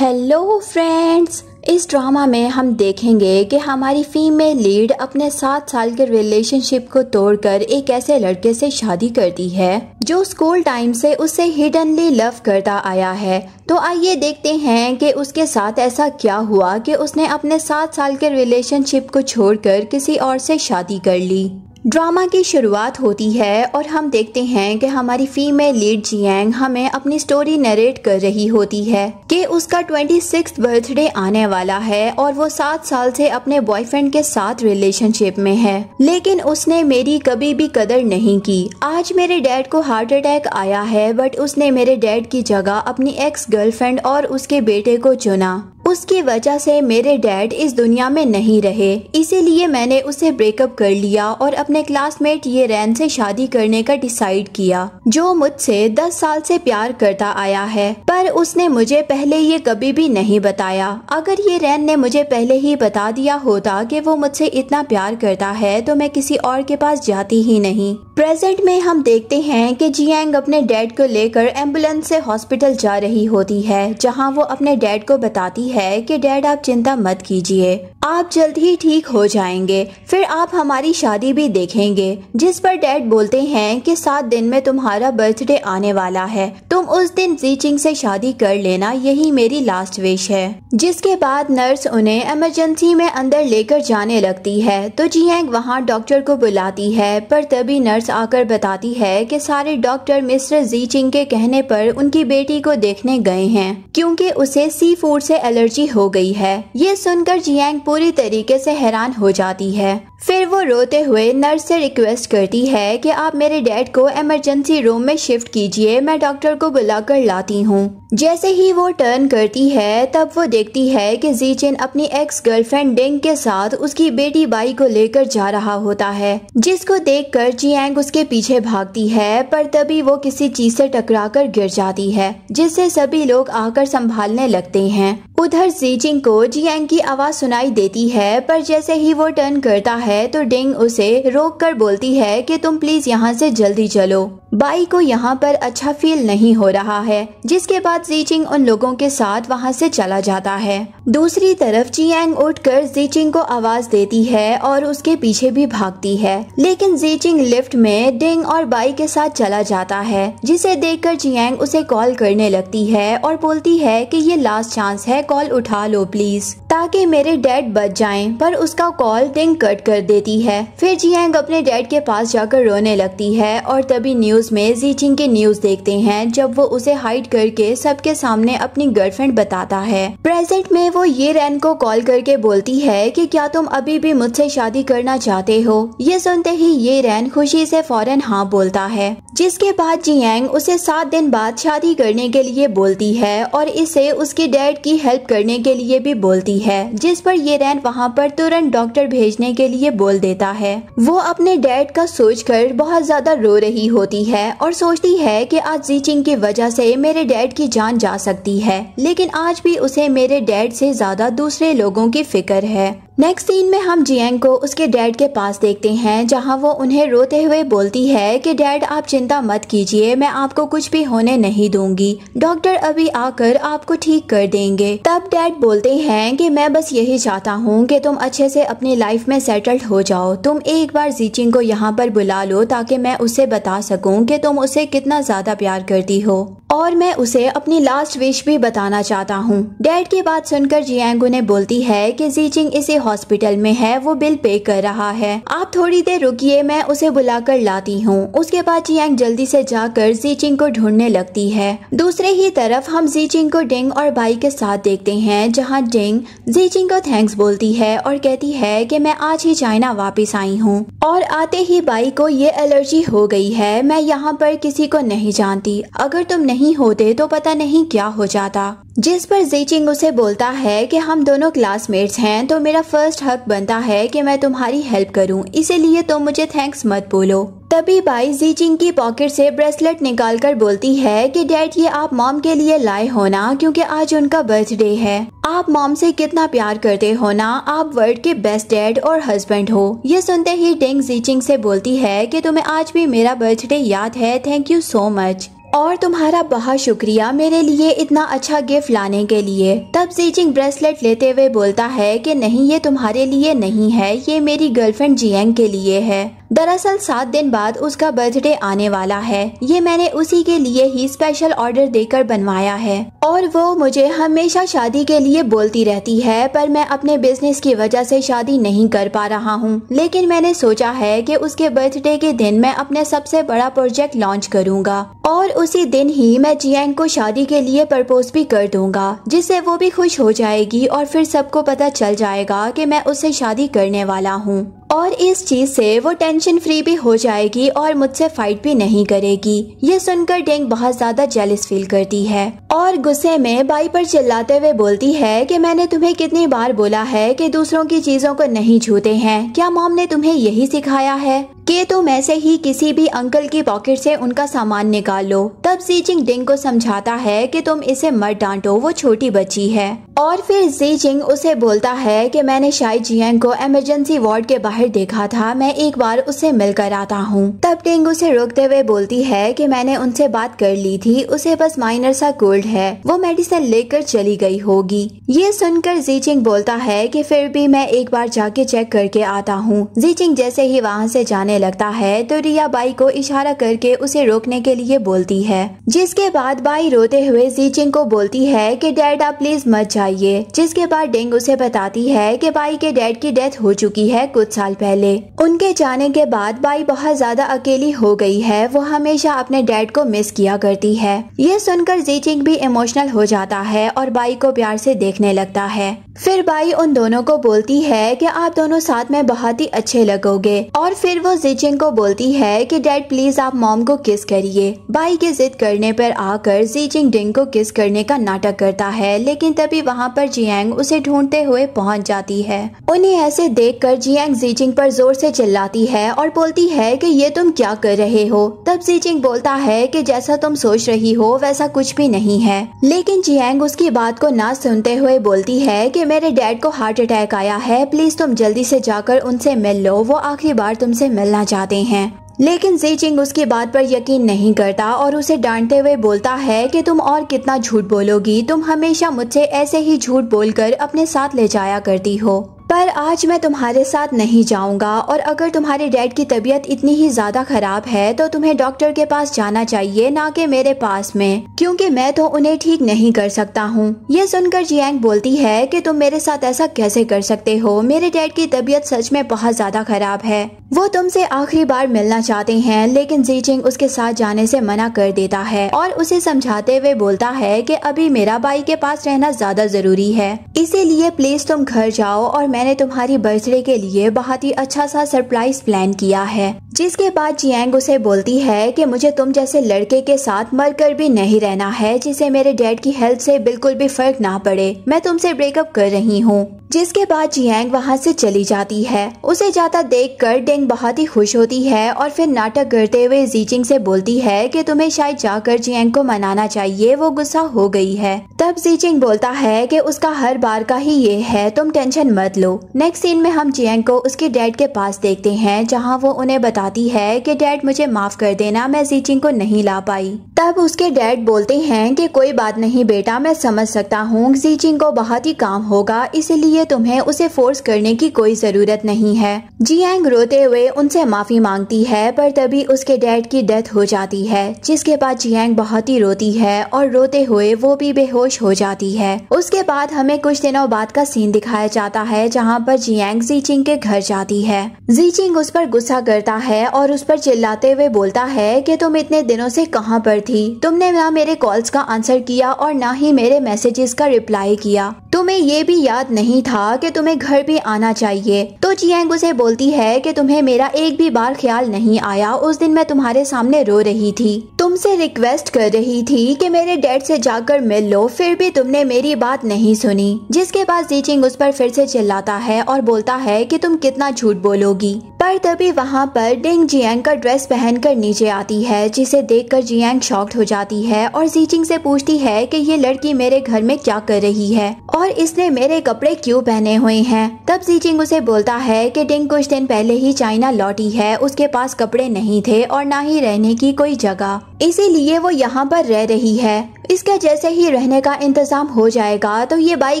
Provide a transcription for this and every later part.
Hello friends, इस drama में हम देखेंगे कि हमारी फीमेल लीड अपने 7 साल के रिलेशनशिप को तोड़कर एक ऐसे लड़के से शादी करती है जो स्कूल टाइम से उससे हिडनली लव करता आया है। तो आइए देखते हैं कि उसके साथ ऐसा क्या हुआ कि उसने अपने 7 साल के रिलेशनशिप को छोड़कर किसी और से शादी कर ली। ड्रामा की शुरुआत होती है और हम देखते हैं कि हमारी फीमेल लीड जियांग हमें अपनी स्टोरी नरेट कर रही होती है कि उसका 26th बर्थडे आने वाला है और वो 7 साल से अपने बॉयफ्रेंड के साथ रिलेशनशिप में है, लेकिन उसने मेरी कभी भी कदर नहीं की। आज मेरे डैड को हार्ट अटैक आया है, बट उसने मेरे डैड की जगह अपनी एक्स गर्लफ्रेंड और उसके बेटे को चुना। उसकी वजह से मेरे डैड इस दुनिया में नहीं रहे, इसीलिए मैंने उसे ब्रेकअप कर लिया और अपने क्लासमेट ये रैन से शादी करने का डिसाइड किया, जो मुझसे 10 साल से प्यार करता आया है। पर उसने मुझे पहले ये कभी भी नहीं बताया। अगर ये रैन ने मुझे पहले ही बता दिया होता कि वो मुझसे इतना प्यार करता है तो मैं किसी और के पास जाती ही नहीं। प्रेजेंट में हम देखते हैं कि जियांग अपने डैड को लेकर एम्बुलेंस से हॉस्पिटल जा रही होती है, जहां वो अपने डैड को बताती है कि डैड आप चिंता मत कीजिए, आप जल्द ही ठीक हो जाएंगे, फिर आप हमारी शादी भी देखेंगे। जिस पर डैड बोलते हैं कि 7 दिन में तुम्हारा बर्थडे आने वाला है, तुम उस दिन जीचिंग से शादी कर लेना, यही मेरी लास्ट विश है। जिसके बाद नर्स उन्हें इमरजेंसी में अंदर लेकर जाने लगती है तो जियांग वहाँ डॉक्टर को बुलाती है, पर तभी नर्स आकर बताती है कि सारे डॉक्टर मिस्टर जीचिंग के कहने पर उनकी बेटी को देखने गए हैं क्योंकि उसे सी फूड से एलर्जी हो गई है। ये सुनकर जियांग पूरी तरीके से हैरान हो जाती है। फिर वो रोते हुए नर्स से रिक्वेस्ट करती है कि आप मेरे डैड को इमरजेंसी रूम में शिफ्ट कीजिए, मैं डॉक्टर को बुलाकर लाती हूँ। जैसे ही वो टर्न करती है तब वो देखती है कि जीचिन अपनी एक्स गर्लफ्रेंड डिंग के साथ उसकी बेटी बाई को लेकर जा रहा होता है, जिसको देखकर जियांग उसके पीछे भागती है, पर तभी वो किसी चीज से टकराकर गिर जाती है, जिससे सभी लोग आकर संभालने लगते हैं। उधर जीचिंग को जियांग की आवाज सुनाई देती है, पर जैसे ही वो टर्न करता है तो डिंग उसे रोककर बोलती है कि तुम प्लीज यहाँ से जल्दी चलो, बाई को यहाँ पर अच्छा फील नहीं हो रहा है। जिसके बाद जीचिंग उन लोगों के साथ वहाँ से चला जाता है। दूसरी तरफ जियांग उठकर जीचिंग को आवाज देती है और उसके पीछे भी भागती है, लेकिन जीचिंग लिफ्ट में डिंग और बाई के साथ चला जाता है, जिसे देखकर जियांग उसे कॉल करने लगती है और बोलती है कि ये लास्ट चांस है, कॉल उठा लो प्लीज, ताकि मेरे डैड बच जाएं। पर उसका कॉल डिंग कट कर देती है। फिर जियांग अपने डैड के पास जाकर रोने लगती है और तभी न्यूज में जीचिंग के न्यूज देखते हैं, जब वो उसे हाइड करके सबके सामने अपनी गर्लफ्रेंड बताता है। प्रेजेंट में वो ये रैन को कॉल करके बोलती है कि क्या तुम अभी भी मुझसे शादी करना चाहते हो। ये सुनते ही ये रैन खुशी से फौरन हाँ बोलता है। जिसके बाद जियांग उसे 7 दिन बाद शादी करने के लिए बोलती है और इसे उसके डैड की हेल्प करने के लिए भी बोलती है, जिस पर ये रैन वहाँ पर तुरंत डॉक्टर भेजने के लिए बोल देता है। वो अपने डैड का सोचकर बहुत ज्यादा रो रही होती है और सोचती है कि आज जीचिंग की वजह से मेरे डैड की जान जा सकती है, लेकिन आज भी उसे मेरे डैड से ज्यादा दूसरे लोगों की फिक्र है। नेक्स्ट सीन में हम जियांग को उसके डैड के पास देखते हैं, जहां वो उन्हें रोते हुए बोलती है कि डैड आप चिंता मत कीजिए, मैं आपको कुछ भी होने नहीं दूंगी, डॉक्टर अभी आकर आपको ठीक कर देंगे। तब डैड बोलते हैं कि मैं बस यही चाहता हूँ कि तुम अच्छे से अपनी लाइफ में सेटल्ड हो जाओ, तुम एक बार जीचिंग को यहाँ पर बुला लो ताकि मैं उसे बता सकूँ कि तुम उसे कितना ज्यादा प्यार करती हो, और मैं उसे अपनी लास्ट विश भी बताना चाहता हूँ। डैड की बात सुनकर जियांग उन्हें बोलती है कि जीचिंग इसी हॉस्पिटल में है, वो बिल पे कर रहा है, आप थोड़ी देर रुकिए, मैं उसे बुलाकर लाती हूँ। उसके बाद जियांग जल्दी से जाकर जीचिंग को ढूंढने लगती है। दूसरे ही तरफ हम जीचिंग को डिंग और बाई के साथ देखते हैं, जहाँ डिंग जीचिंग को थैंक्स बोलती है और कहती है कि मैं आज ही चाइना वापस आई हूँ और आते ही बाई को ये एलर्जी हो गई है, मैं यहाँ पर किसी को नहीं जानती, अगर तुम नहीं होते तो पता नहीं क्या हो जाता। जिस पर जीचिंग उसे बोलता है कि हम दोनों क्लासमेट्स हैं, तो मेरा फर्स्ट हक बनता है कि मैं तुम्हारी हेल्प करूं, इसीलिए तुम मुझे थैंक्स मत बोलो। तभी बाई जीचिंग की पॉकेट से ब्रेसलेट निकालकर बोलती है कि डैड ये आप मॉम के लिए लाए हो ना, क्योंकि आज उनका बर्थडे है, आप मॉम से कितना प्यार करते हो ना, आप वर्ल्ड के बेस्ट डैड और हस्बैंड हो। ये सुनते ही डिंग जीचिंग से बोलती है कि तुम्हें आज भी मेरा बर्थडे याद है, थैंक यू सो मच। और तुम्हारा बहुत शुक्रिया मेरे लिए इतना अच्छा गिफ्ट लाने के लिए। तब जीजिंग ब्रेसलेट लेते हुए बोलता है कि नहीं, ये तुम्हारे लिए नहीं है, ये मेरी गर्लफ्रेंड जियांग के लिए है। दरअसल 7 दिन बाद उसका बर्थडे आने वाला है। ये मैंने उसी के लिए ही स्पेशल ऑर्डर देकर बनवाया है और वो मुझे हमेशा शादी के लिए बोलती रहती है, पर मैं अपने बिजनेस की वजह से शादी नहीं कर पा रहा हूँ। लेकिन मैंने सोचा है कि उसके बर्थडे के दिन मैं अपने सबसे बड़ा प्रोजेक्ट लॉन्च करूँगा और उसी दिन ही मैं जियांग को शादी के लिए प्रपोज भी कर दूंगा, जिससे वो भी खुश हो जाएगी और फिर सबको पता चल जाएगा कि मैं उससे शादी करने वाला हूँ। और इस चीज से वो टेंशन फ्री भी हो जाएगी और मुझसे फाइट भी नहीं करेगी। ये सुनकर डेंग बहुत ज्यादा जेलस फील करती है और गुस्से में बाई पर चिल्लाते हुए बोलती है कि मैंने तुम्हें कितनी बार बोला है कि दूसरों की चीजों को नहीं छूते हैं। क्या मॉम ने तुम्हें यही सिखाया है कि तुम ऐसे ही किसी भी अंकल की पॉकेट से उनका सामान निकाल लो। तब जीजिंग डेंग को समझाता है कि तुम इसे मत डांटो, वो छोटी बच्ची है। और फिर जीजिंग उसे बोलता है कि मैंने शायद जियांग को इमरजेंसी वार्ड के बाहर देखा था, मैं एक बार उससे मिलकर आता हूँ। तब डेंग उसे रोकते हुए बोलती है कि मैंने उनसे बात कर ली थी, उसे बस माइनर सा कोल्ड है, वो मेडिसिन लेकर चली गई होगी। ये सुनकर जीजिंग बोलता है कि फिर भी मैं एक बार जाके चेक करके आता हूँ। जीजिंग जैसे ही वहाँ से जाने लगता है तो रिया बाई को इशारा करके उसे रोकने के लिए बोलती है, जिसके बाद बाई रोते हुए जीजिंग को बोलती है कि डैड आप प्लीज मत जाइए। जिसके बाद डेंग उसे बताती है कि बाई के डैड की डेथ हो चुकी है कुछ साल पहले। उनके जाने के बाद बाई बहुत ज्यादा अकेली हो गई है, वो हमेशा अपने डैड को मिस किया करती है। ये सुनकर जीजिंग भी इमोशनल हो जाता है और बाई को प्यार से देखने लगता है। फिर बाई उन दोनों को बोलती है कि आप दोनों साथ में बहुत ही अच्छे लगोगे और फिर वो जीजिंग को बोलती है कि डैड प्लीज आप मॉम को किस करिए। बाई के जिद करने पर आकर जीजिंग डेंग को किस करने का नाटक करता है, लेकिन तभी वहाँ पर जियांग उसे ढूंढते हुए पहुँच जाती है। उन्हें ऐसे देखकर जियांग जीजिंग पर जोर से चिल्लाती है और बोलती है कि ये तुम क्या कर रहे हो। तब जीजिंग बोलता है कि जैसा तुम सोच रही हो वैसा कुछ भी नहीं है, लेकिन जियांग उसकी बात को ना सुनते हुए बोलती है कि मेरे डैड को हार्ट अटैक आया है, प्लीज तुम जल्दी से जाकर उनसे मिल लो, वो आखिरी बार तुमसे मिलना चाहते हैं। लेकिन जीजिंग उसकी बात पर यकीन नहीं करता और उसे डांटते हुए बोलता है कि तुम और कितना झूठ बोलोगी, तुम हमेशा मुझसे ऐसे ही झूठ बोलकर अपने साथ ले जाया करती हो, पर आज मैं तुम्हारे साथ नहीं जाऊंगा और अगर तुम्हारे डैड की तबीयत इतनी ही ज्यादा खराब है तो तुम्हें डॉक्टर के पास जाना चाहिए, ना कि मेरे पास में, क्योंकि मैं तो उन्हें ठीक नहीं कर सकता हूँ। ये सुनकर जियांग बोलती है कि तुम मेरे साथ ऐसा कैसे कर सकते हो, मेरे डैड की तबीयत सच में बहुत ज्यादा खराब है, वो तुमसे आखिरी बार मिलना चाहते हैं। लेकिन जीजिंग उसके साथ जाने से मना कर देता है और उसे समझाते हुए बोलता है कि अभी मेरा बाई के पास रहना ज्यादा जरूरी है, इसीलिए प्लीज तुम घर जाओ और मैंने तुम्हारी बर्थडे के लिए बहुत ही अच्छा सा सरप्राइज प्लान किया है। जिसके बाद जियांग उसे बोलती है कि मुझे तुम जैसे लड़के के साथ मरकर भी नहीं रहना है, जिसे मेरे डैड की हेल्थ से बिल्कुल भी फर्क ना पड़े, मैं तुमसे ब्रेकअप कर रही हूँ। जिसके बाद जियांग वहाँ से चली जाती है। उसे जाता देखकर डेंग बहुत ही खुश होती है और फिर नाटक करते हुए जीजिंग से बोलती है कि तुम्हें शायद जाकर जियांग को मनाना चाहिए, वो गुस्सा हो गई है। तब जीजिंग बोलता है कि उसका हर बार का ही ये है, तुम टेंशन मत लो। नेक्स्ट सीन में हम जियांग को उसके डैड के पास देखते हैं, जहाँ वो उन्हें बताती है कि डैड मुझे माफ कर देना, मैं जीजिंग को नहीं ला पाई। तब उसके डैड बोलते हैं कि कोई बात नहीं बेटा, मैं समझ सकता हूँ जीजिंग को बहुत ही काम होगा, इसीलिए तुम्हें उसे फोर्स करने की कोई जरूरत नहीं है। जियांग रोते हुए उनसे माफी मांगती है, पर तभी उसके डैड की डेथ हो जाती है। जिसके बाद जियांग बहुत ही रोती है और रोते हुए वो भी बेहोश हो जाती है। उसके बाद हमें कुछ दिनों बाद का सीन दिखाया जाता है, जहाँ पर जियांग जीजिंग के घर जाती है। जीजिंग उस पर गुस्सा करता है और उस पर चिल्लाते हुए बोलता है कि तुम इतने दिनों से कहाँ पर थी, तुमने ना मेरे कॉल्स का आंसर किया और ना ही मेरे मैसेजेस का रिप्लाई किया, तुम्हें ये भी याद नहीं था कि तुम्हें घर भी आना चाहिए। तो जियांग उसे बोलती है कि तुम्हें मेरा एक भी बार ख्याल नहीं आया, उस दिन मैं तुम्हारे सामने रो रही थी, तुमसे रिक्वेस्ट कर रही थी कि मेरे डैड से जाकर मिल लो, फिर भी तुमने मेरी बात नहीं सुनी। जिसके बाद जीजिंग उस पर फिर से चिल्लाता है और बोलता है कि तुम कितना झूठ बोलोगी। पर तभी वहाँ पर डेंग जियांग का ड्रेस पहनकर नीचे आती है, जिसे देखकर जियांग शॉक्ड हो जाती है और जीजिंग से पूछती है कि ये लड़की मेरे घर में क्या कर रही है। और इसने मेरे कपड़े क्यों पहने हुए हैं। तब जीचिंग उसे बोलता है कि डिंग कुछ दिन पहले ही चाइना लौटी है, उसके पास कपड़े नहीं थे और ना ही रहने की कोई जगह, इसीलिए वो यहाँ पर रह रही है। इसका जैसे ही रहने का इंतजाम हो जाएगा तो ये बाई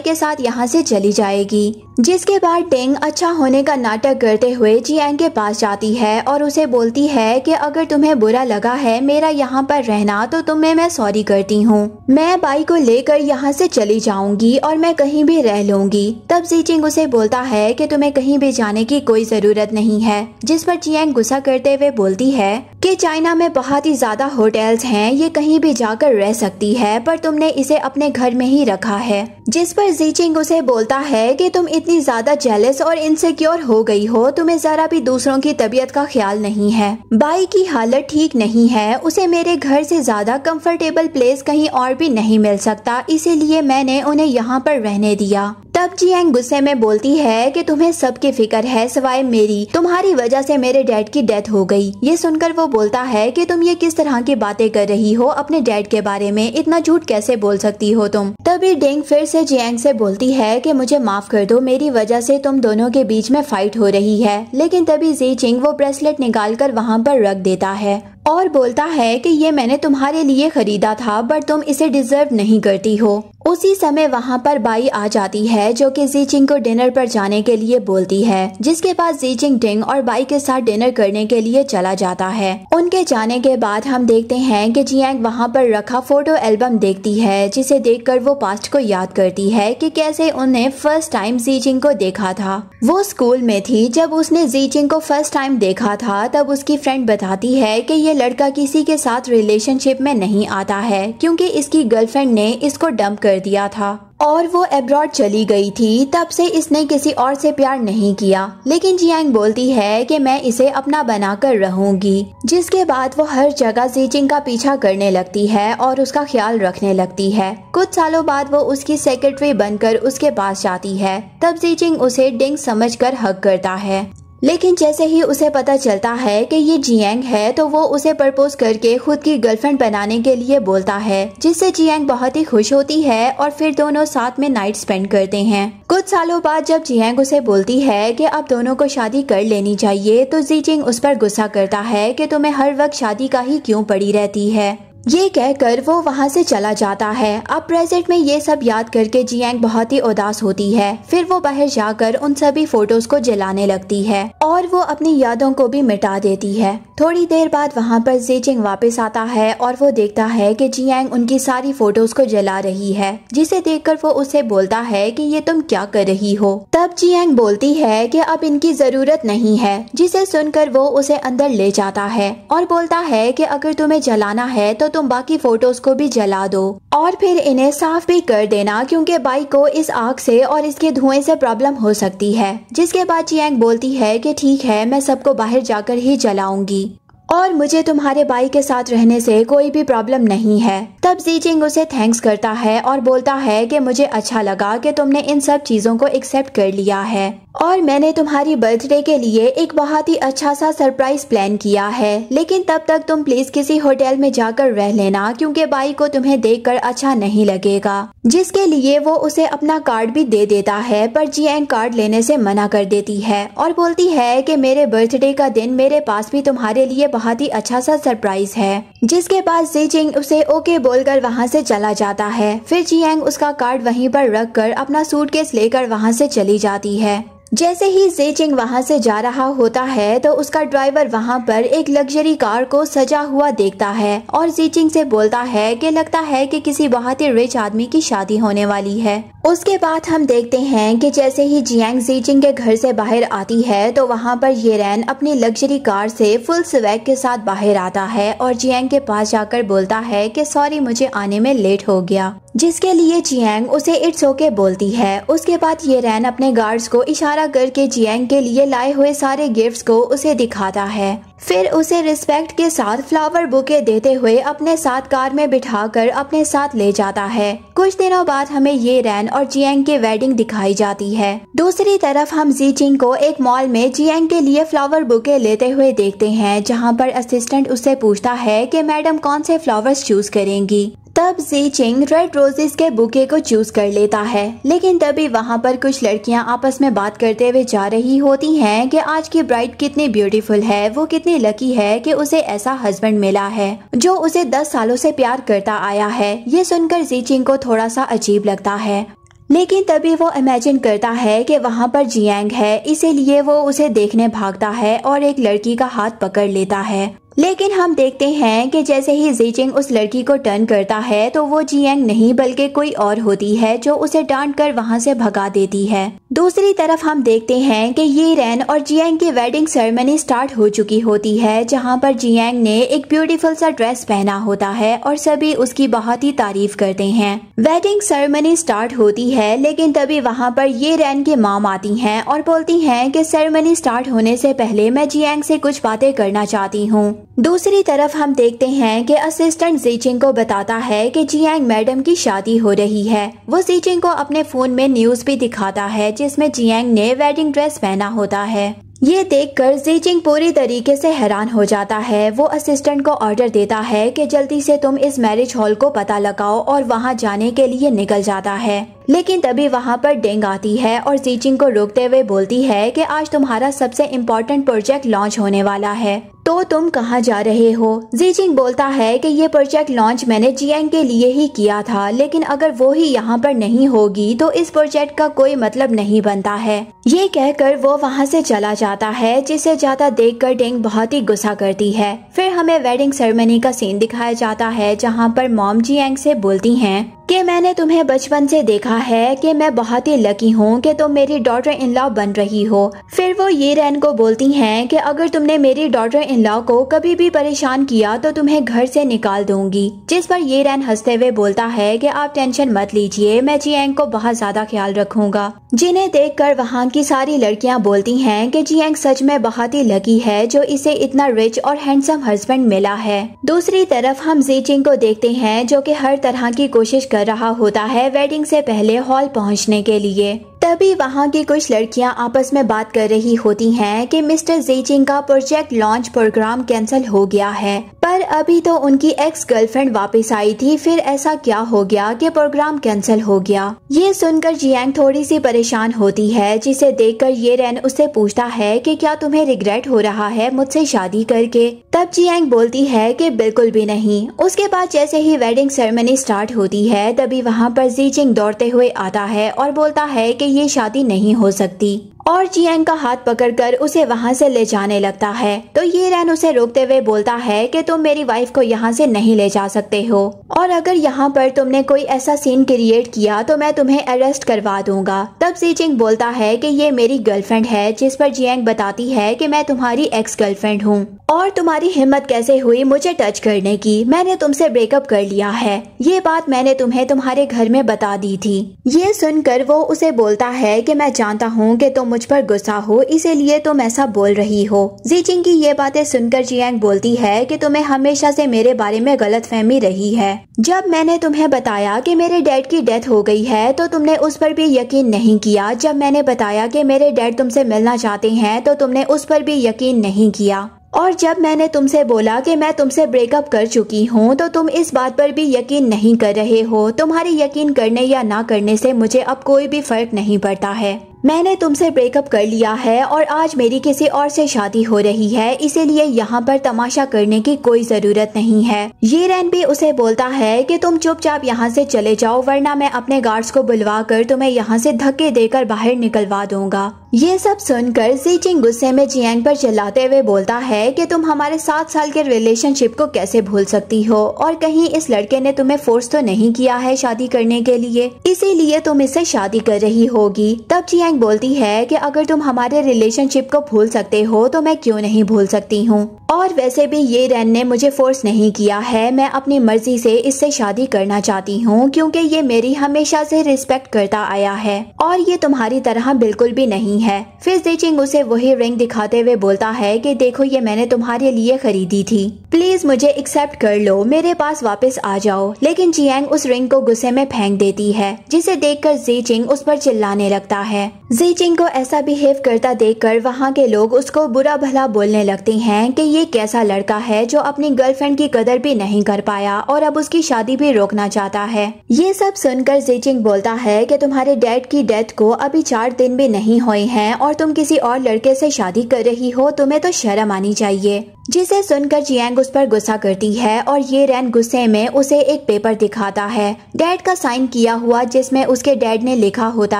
के साथ यहाँ से चली जाएगी। जिसके बाद डिंग अच्छा होने का नाटक करते हुए जियांग के पास जाती है और उसे बोलती है कि अगर तुम्हें बुरा लगा है मेरा यहाँ पर रहना तो तुम्हें मैं सॉरी करती हूँ। मैं बाई को लेकर यहाँ से चली जाऊंगी और मैं कहीं भी रह लूंगी। तब जीचिंग उसे बोलता है कि तुम्हें कहीं भी जाने की कोई जरूरत नहीं है। जिस पर जियांग गुस्सा करते हुए बोलती है कि चाइना में बहुत ही ज्यादा होटल्स हैं, ये कहीं भी जाकर रह सकती है, पर तुमने इसे अपने घर में ही रखा है। जिस पर जीचिंग उसे बोलता है कि तुम इतनी ज्यादा जेलस और इनसिक्योर हो गई हो, तुम्हें जरा भी दूसरों की तबीयत का ख्याल नहीं है। बाई की हालत ठीक नहीं है, उसे मेरे घर से ज्यादा कंफर्टेबल प्लेस कहीं और भी नहीं मिल सकता, इसीलिए मैंने उन्हें यहाँ पर रहने दिया। तब जियांग गुस्से में बोलती है कि तुम्हें सबकी फिक्र है सिवाय मेरी, तुम्हारी वजह से मेरे डैड की डेथ हो गई। ये सुनकर वो बोलता है कि तुम ये किस तरह की बातें कर रही हो, अपने डैड के बारे में इतना झूठ कैसे बोल सकती हो तुम। तभी डिंग फिर से जियांग से बोलती है कि मुझे माफ कर दो, मेरी वजह से तुम दोनों के बीच में फाइट हो रही है। लेकिन तभी जीचिंग वो ब्रेसलेट निकाल कर वहाँ पर रख देता है और बोलता है कि ये मैंने तुम्हारे लिए खरीदा था, बट तुम इसे डिजर्व नहीं करती हो। उसी समय वहाँ पर बाई आ जाती है जो कि जीचिंग को डिनर पर जाने के लिए बोलती है। जिसके बाद जीचिंग डिंग और बाई के साथ डिनर करने के लिए चला जाता है। उनके जाने के बाद हम देखते हैं कि जियांग वहाँ पर रखा फोटो एल्बम देखती है, जिसे देखकर वो पास्ट को याद करती है कि कैसे उन्हें फर्स्ट टाइम जीचिंग को देखा था। वो स्कूल में थी जब उसने जीचिंग को फर्स्ट टाइम देखा था। तब उसकी फ्रेंड बताती है कि ये लड़का किसी के साथ रिलेशनशिप में नहीं आता है, क्योंकि इसकी गर्लफ्रेंड ने इसको डंप कर दिया था और वो अब्रॉड चली गई थी। तब से इसने किसी और से प्यार नहीं किया। लेकिन जियांग बोलती है कि मैं इसे अपना बनाकर रहूंगी। जिसके बाद वो हर जगह जीचिंग का पीछा करने लगती है और उसका ख्याल रखने लगती है। कुछ सालों बाद वो उसकी सेक्रेटरी बनकर उसके पास जाती है। तब जीचिंग उसे डिंग समझकर हक करता है। लेकिन जैसे ही उसे पता चलता है कि ये जियांग है तो वो उसे प्रपोज करके खुद की गर्लफ्रेंड बनाने के लिए बोलता है, जिससे जियांग बहुत ही खुश होती है और फिर दोनों साथ में नाइट स्पेंड करते हैं। कुछ सालों बाद जब जियांग उसे बोलती है कि अब दोनों को शादी कर लेनी चाहिए तो जीचिंग उस पर गुस्सा करता है कि तुम्हें हर वक्त शादी का ही क्यों पड़ी रहती है। ये कहकर वो वहाँ से चला जाता है। अब प्रेजेंट में ये सब याद करके जियांग बहुत ही उदास होती है। फिर वो बाहर जाकर उन सभी फोटोज को जलाने लगती है और वो अपनी यादों को भी मिटा देती है। थोड़ी देर बाद वहाँ पर जीचिंग वापस आता है और वो देखता है कि जियांग उनकी सारी फोटोज को जला रही है, जिसे देखकर वो उसे बोलता है कि ये तुम क्या कर रही हो। तब जियांग बोलती है कि अब इनकी जरूरत नहीं है, जिसे सुनकर वो उसे अंदर ले जाता है और बोलता है कि अगर तुम्हें जलाना है तो तुम बाकी फोटोज को भी जला दो और फिर इन्हें साफ भी कर देना, क्योंकि बाई को इस आग से और इसके धुएं से प्रॉब्लम हो सकती है। जिसके बाद जियांग बोलती है कि ठीक है, मैं सबको बाहर जाकर ही जलाऊंगी और मुझे तुम्हारे बाई के साथ रहने से कोई भी प्रॉब्लम नहीं है। तब जीचिंग उसे थैंक्स करता है और बोलता है कि मुझे अच्छा लगा कि तुमने इन सब चीजों को एक्सेप्ट कर लिया है और मैंने तुम्हारी बर्थडे के लिए एक बहुत ही अच्छा सा सरप्राइज प्लान किया है। लेकिन तब तक तुम प्लीज किसी होटल में जाकर रह लेना, क्योंकि बाई को तुम्हें देखकर अच्छा नहीं लगेगा। जिसके लिए वो उसे अपना कार्ड भी दे देता है, पर जियांग कार्ड लेने से मना कर देती है और बोलती है कि मेरे बर्थडे का दिन मेरे पास भी तुम्हारे लिए बहुत ही अच्छा सा सरप्राइज है। जिसके बाद जीचिंग उसे ओके बोलकर वहाँ से चला जाता है। फिर जियांग उसका कार्ड वहीं पर रख कर अपना सूटकेस लेकर वहाँ से चली जाती है। जैसे ही जीचिंग वहाँ से जा रहा होता है तो उसका ड्राइवर वहाँ पर एक लग्जरी कार को सजा हुआ देखता है और जीचिंग से बोलता है कि लगता है कि किसी बहुत ही रिच आदमी की शादी होने वाली है। उसके बाद हम देखते हैं कि जैसे ही जियांग जीचिंग के घर से बाहर आती है तो वहाँ पर ये रैन अपनी लग्जरी कार से फुल स्वैग के साथ बाहर आता है और जियांग के पास जाकर बोलता है कि सॉरी, मुझे आने में लेट हो गया। जिसके लिए जियांग उसे इट्स ओके बोलती है। उसके बाद ये रैन अपने गार्ड्स को इशारा करके जियांग के लिए लाए हुए सारे गिफ्ट्स को उसे दिखाता है। फिर उसे रिस्पेक्ट के साथ फ्लावर बुके देते हुए अपने साथ कार में बिठाकर अपने साथ ले जाता है। कुछ दिनों बाद हमें ये रैन और जियांग की वेडिंग दिखाई जाती है। दूसरी तरफ हम जीचिंग को एक मॉल में जियांग के लिए फ्लावर बुके लेते हुए देखते हैं, जहां पर असिस्टेंट उससे पूछता है कि मैडम कौन से फ्लावर्स चूज करेंगी। तब जी चिंग रेड रोजेस के बुके को चूज कर लेता है, लेकिन तभी वहाँ पर कुछ लड़कियाँ आपस में बात करते हुए जा रही होती हैं कि आज की ब्राइड कितनी ब्यूटीफुल है, वो कितनी लकी है कि उसे ऐसा हस्बैंड मिला है जो उसे 10 सालों से प्यार करता आया है। ये सुनकर जी चिंग को थोड़ा सा अजीब लगता है, लेकिन तभी वो इमेजिन करता है कि वहाँ पर जियांग है, इसीलिए वो उसे देखने भागता है और एक लड़की का हाथ पकड़ लेता है। लेकिन हम देखते हैं कि जैसे ही जी चिंग उस लड़की को टर्न करता है तो वो जियांग नहीं बल्कि कोई और होती है जो उसे डांट कर वहाँ से भगा देती है। दूसरी तरफ हम देखते हैं कि ये रेन और जियांग की वेडिंग सेरेमनी स्टार्ट हो चुकी होती है, जहाँ पर जियांग ने एक ब्यूटीफुल सा ड्रेस पहना होता है और सभी उसकी बहुत ही तारीफ करते हैं। वेडिंग सेरेमनी स्टार्ट होती है, लेकिन तभी वहाँ पर ये रेन की मॉम आती हैं और बोलती हैं कि सेरेमनी स्टार्ट होने से पहले मैं जियांग से कुछ बातें करना चाहती हूँ। दूसरी तरफ हम देखते हैं कि असिस्टेंट जी चिंग को बताता है कि जियांग मैडम की शादी हो रही है। वो जी चिंग को अपने फोन में न्यूज भी दिखाता है जिसमें जियांग ने वेडिंग ड्रेस पहना होता है। ये देखकर जी चिंग पूरी तरीके से हैरान हो जाता है। वो असिस्टेंट को ऑर्डर देता है कि जल्दी से तुम इस मैरिज हॉल को पता लगाओ और वहाँ जाने के लिए निकल जाता है। लेकिन तभी वहाँ पर डेंग आती है और जी चिंग को रोकते हुए बोलती है कि आज तुम्हारा सबसे इम्पोर्टेंट प्रोजेक्ट लॉन्च होने वाला है, तो तुम कहाँ जा रहे हो। जी चिंग बोलता है कि ये प्रोजेक्ट लॉन्च मैंने जियांग के लिए ही किया था, लेकिन अगर वो ही यहाँ पर नहीं होगी तो इस प्रोजेक्ट का कोई मतलब नहीं बनता है। ये कहकर वो वहाँ से चला जाता है, जिसे जाता देखकर डेंग बहुत ही गुस्सा करती है। फिर हमें वेडिंग सेरेमनी का सीन दिखाया जाता है, जहाँ पर मॉम जियांग से बोलती हैं कि मैंने तुम्हें बचपन से देखा है कि मैं बहुत ही लकी हूँ कि तुम मेरी डॉटर इन लॉ बन रही हो। फिर वो ये रेन को बोलती हैं कि अगर तुमने मेरी डॉटर इन लॉ को कभी भी परेशान किया तो तुम्हें घर से निकाल दूंगी। जिस पर ये रेन हंसते हुए बोलता है कि आप टेंशन मत लीजिए, मैं जियांग को बहुत ज्यादा ख्याल रखूंगा। जिन्हें देखकर वहाँ की सारी लड़कियाँ बोलती हैं कि जियांग सच में बहुत ही लकी है जो इसे इतना रिच और हैंडसम हस्बैंड मिला है। दूसरी तरफ हम जी चिंग को देखते हैं जो कि हर तरह की कोशिश कर रहा होता है वेडिंग से पहले हॉल पहुंचने के लिए। तभी वहाँ की कुछ लड़कियां आपस में बात कर रही होती हैं कि मिस्टर जी चिंग का प्रोजेक्ट लॉन्च प्रोग्राम कैंसिल हो गया है, पर अभी तो उनकी एक्स गर्लफ्रेंड वापस आई थी, फिर ऐसा क्या हो गया कि प्रोग्राम कैंसिल हो गया। ये सुनकर जियांग थोड़ी सी परेशान होती है, जिसे देखकर ये रेन उससे पूछता है कि क्या तुम्हें रिग्रेट हो रहा है मुझसे शादी करके। तब जियांग बोलती है कि बिल्कुल भी नहीं। उसके बाद जैसे ही वेडिंग सेरेमनी स्टार्ट होती है तभी वहाँ पर जी चिंग दौड़ते हुए आता है और बोलता है कि ये शादी नहीं हो सकती, और जियांग का हाथ पकड़कर उसे वहाँ से ले जाने लगता है। तो ये रेन उसे रोकते हुए बोलता है कि तुम मेरी वाइफ को यहाँ से नहीं ले जा सकते हो, और अगर यहाँ पर तुमने कोई ऐसा सीन क्रिएट किया तो मैं तुम्हें अरेस्ट करवा दूंगा। तब जी चिंग बोलता है कि ये मेरी गर्लफ्रेंड है, जिस पर जियांग बताती है कि मैं तुम्हारी एक्स गर्लफ्रेंड हूँ और तुम्हारी हिम्मत कैसे हुई मुझे टच करने की, मैंने तुमसे ब्रेकअप कर लिया है, ये बात मैंने तुम्हें तुम्हारे घर में बता दी थी। ये सुनकर वो उसे बोलता है कि मैं जानता हूँ कि तुम मुझ पर गुस्सा हो, इसीलिए तुम ऐसा बोल रही हो। जी चिंग की ये बातें सुनकर जियांग बोलती है कि तुम्हें हमेशा से मेरे बारे में गलतफहमी रही है। जब मैंने तुम्हें बताया कि मेरे डैड की डेथ हो गई है तो तुमने उस पर भी यकीन नहीं किया। जब मैंने बताया कि मेरे डैड तुमसे मिलना चाहते हैं तो तुमने उस पर भी यकीन नहीं किया। और जब मैंने तुमसे बोला कि मैं तुमसे ब्रेकअप कर चुकी हूँ तो तुम इस बात पर भी यकीन नहीं कर रहे हो। तुम्हारे यकीन करने या ना करने से मुझे अब कोई भी फर्क नहीं पड़ता है। मैंने तुमसे ब्रेकअप कर लिया है और आज मेरी किसी और से शादी हो रही है, इसीलिए यहाँ पर तमाशा करने की कोई जरूरत नहीं है। ये रेन भी उसे बोलता है कि तुम चुपचाप यहाँ से चले जाओ, वरना मैं अपने गार्ड्स को बुलवा कर तुम्हें यहाँ से धक्के देकर बाहर निकलवा दूंगा। ये सब सुनकर जी चिंग गुस्से में जियांग पर चिल्लाते हुए बोलता है कि तुम हमारे 7 साल के रिलेशनशिप को कैसे भूल सकती हो, और कहीं इस लड़के ने तुम्हें फोर्स तो नहीं किया है शादी करने के लिए, इसीलिए तुम इससे शादी कर रही होगी। तब जियांग बोलती है कि अगर तुम हमारे रिलेशनशिप को भूल सकते हो तो मैं क्यों नहीं भूल सकती हूँ, और वैसे भी ये रेन ने मुझे फोर्स नहीं किया है, मैं अपनी मर्जी से इससे शादी करना चाहती हूँ क्योंकि ये मेरी हमेशा से रिस्पेक्ट करता आया है और ये तुम्हारी तरह बिल्कुल भी नहीं है। फिर जी चिंग उसे वही रिंग दिखाते हुए बोलता है कि देखो ये मैंने तुम्हारे लिए खरीदी थी, प्लीज मुझे एक्सेप्ट कर लो, मेरे पास वापस आ जाओ। लेकिन जियांग उस रिंग को गुस्से में फेंक देती है, जिसे देखकर जी चिंग उस पर चिल्लाने लगता है। जीचिंग को ऐसा बिहेव करता देखकर वहाँ के लोग उसको बुरा भला बोलने लगते हैं कि ये कैसा लड़का है जो अपनी गर्लफ्रेंड की कदर भी नहीं कर पाया और अब उसकी शादी भी रोकना चाहता है। ये सब सुनकर जीचिंग बोलता है कि तुम्हारे डैड की डेथ को अभी 4 दिन भी नहीं हुए हैं और तुम किसी और लड़के से शादी कर रही हो, तुम्हें तो शर्म आनी चाहिए। जिसे सुनकर जियांग उस पर गुस्सा करती है और ये रैन गुस्से में उसे एक पेपर दिखाता है डैड का साइन किया हुआ, जिसमें उसके डैड ने लिखा होता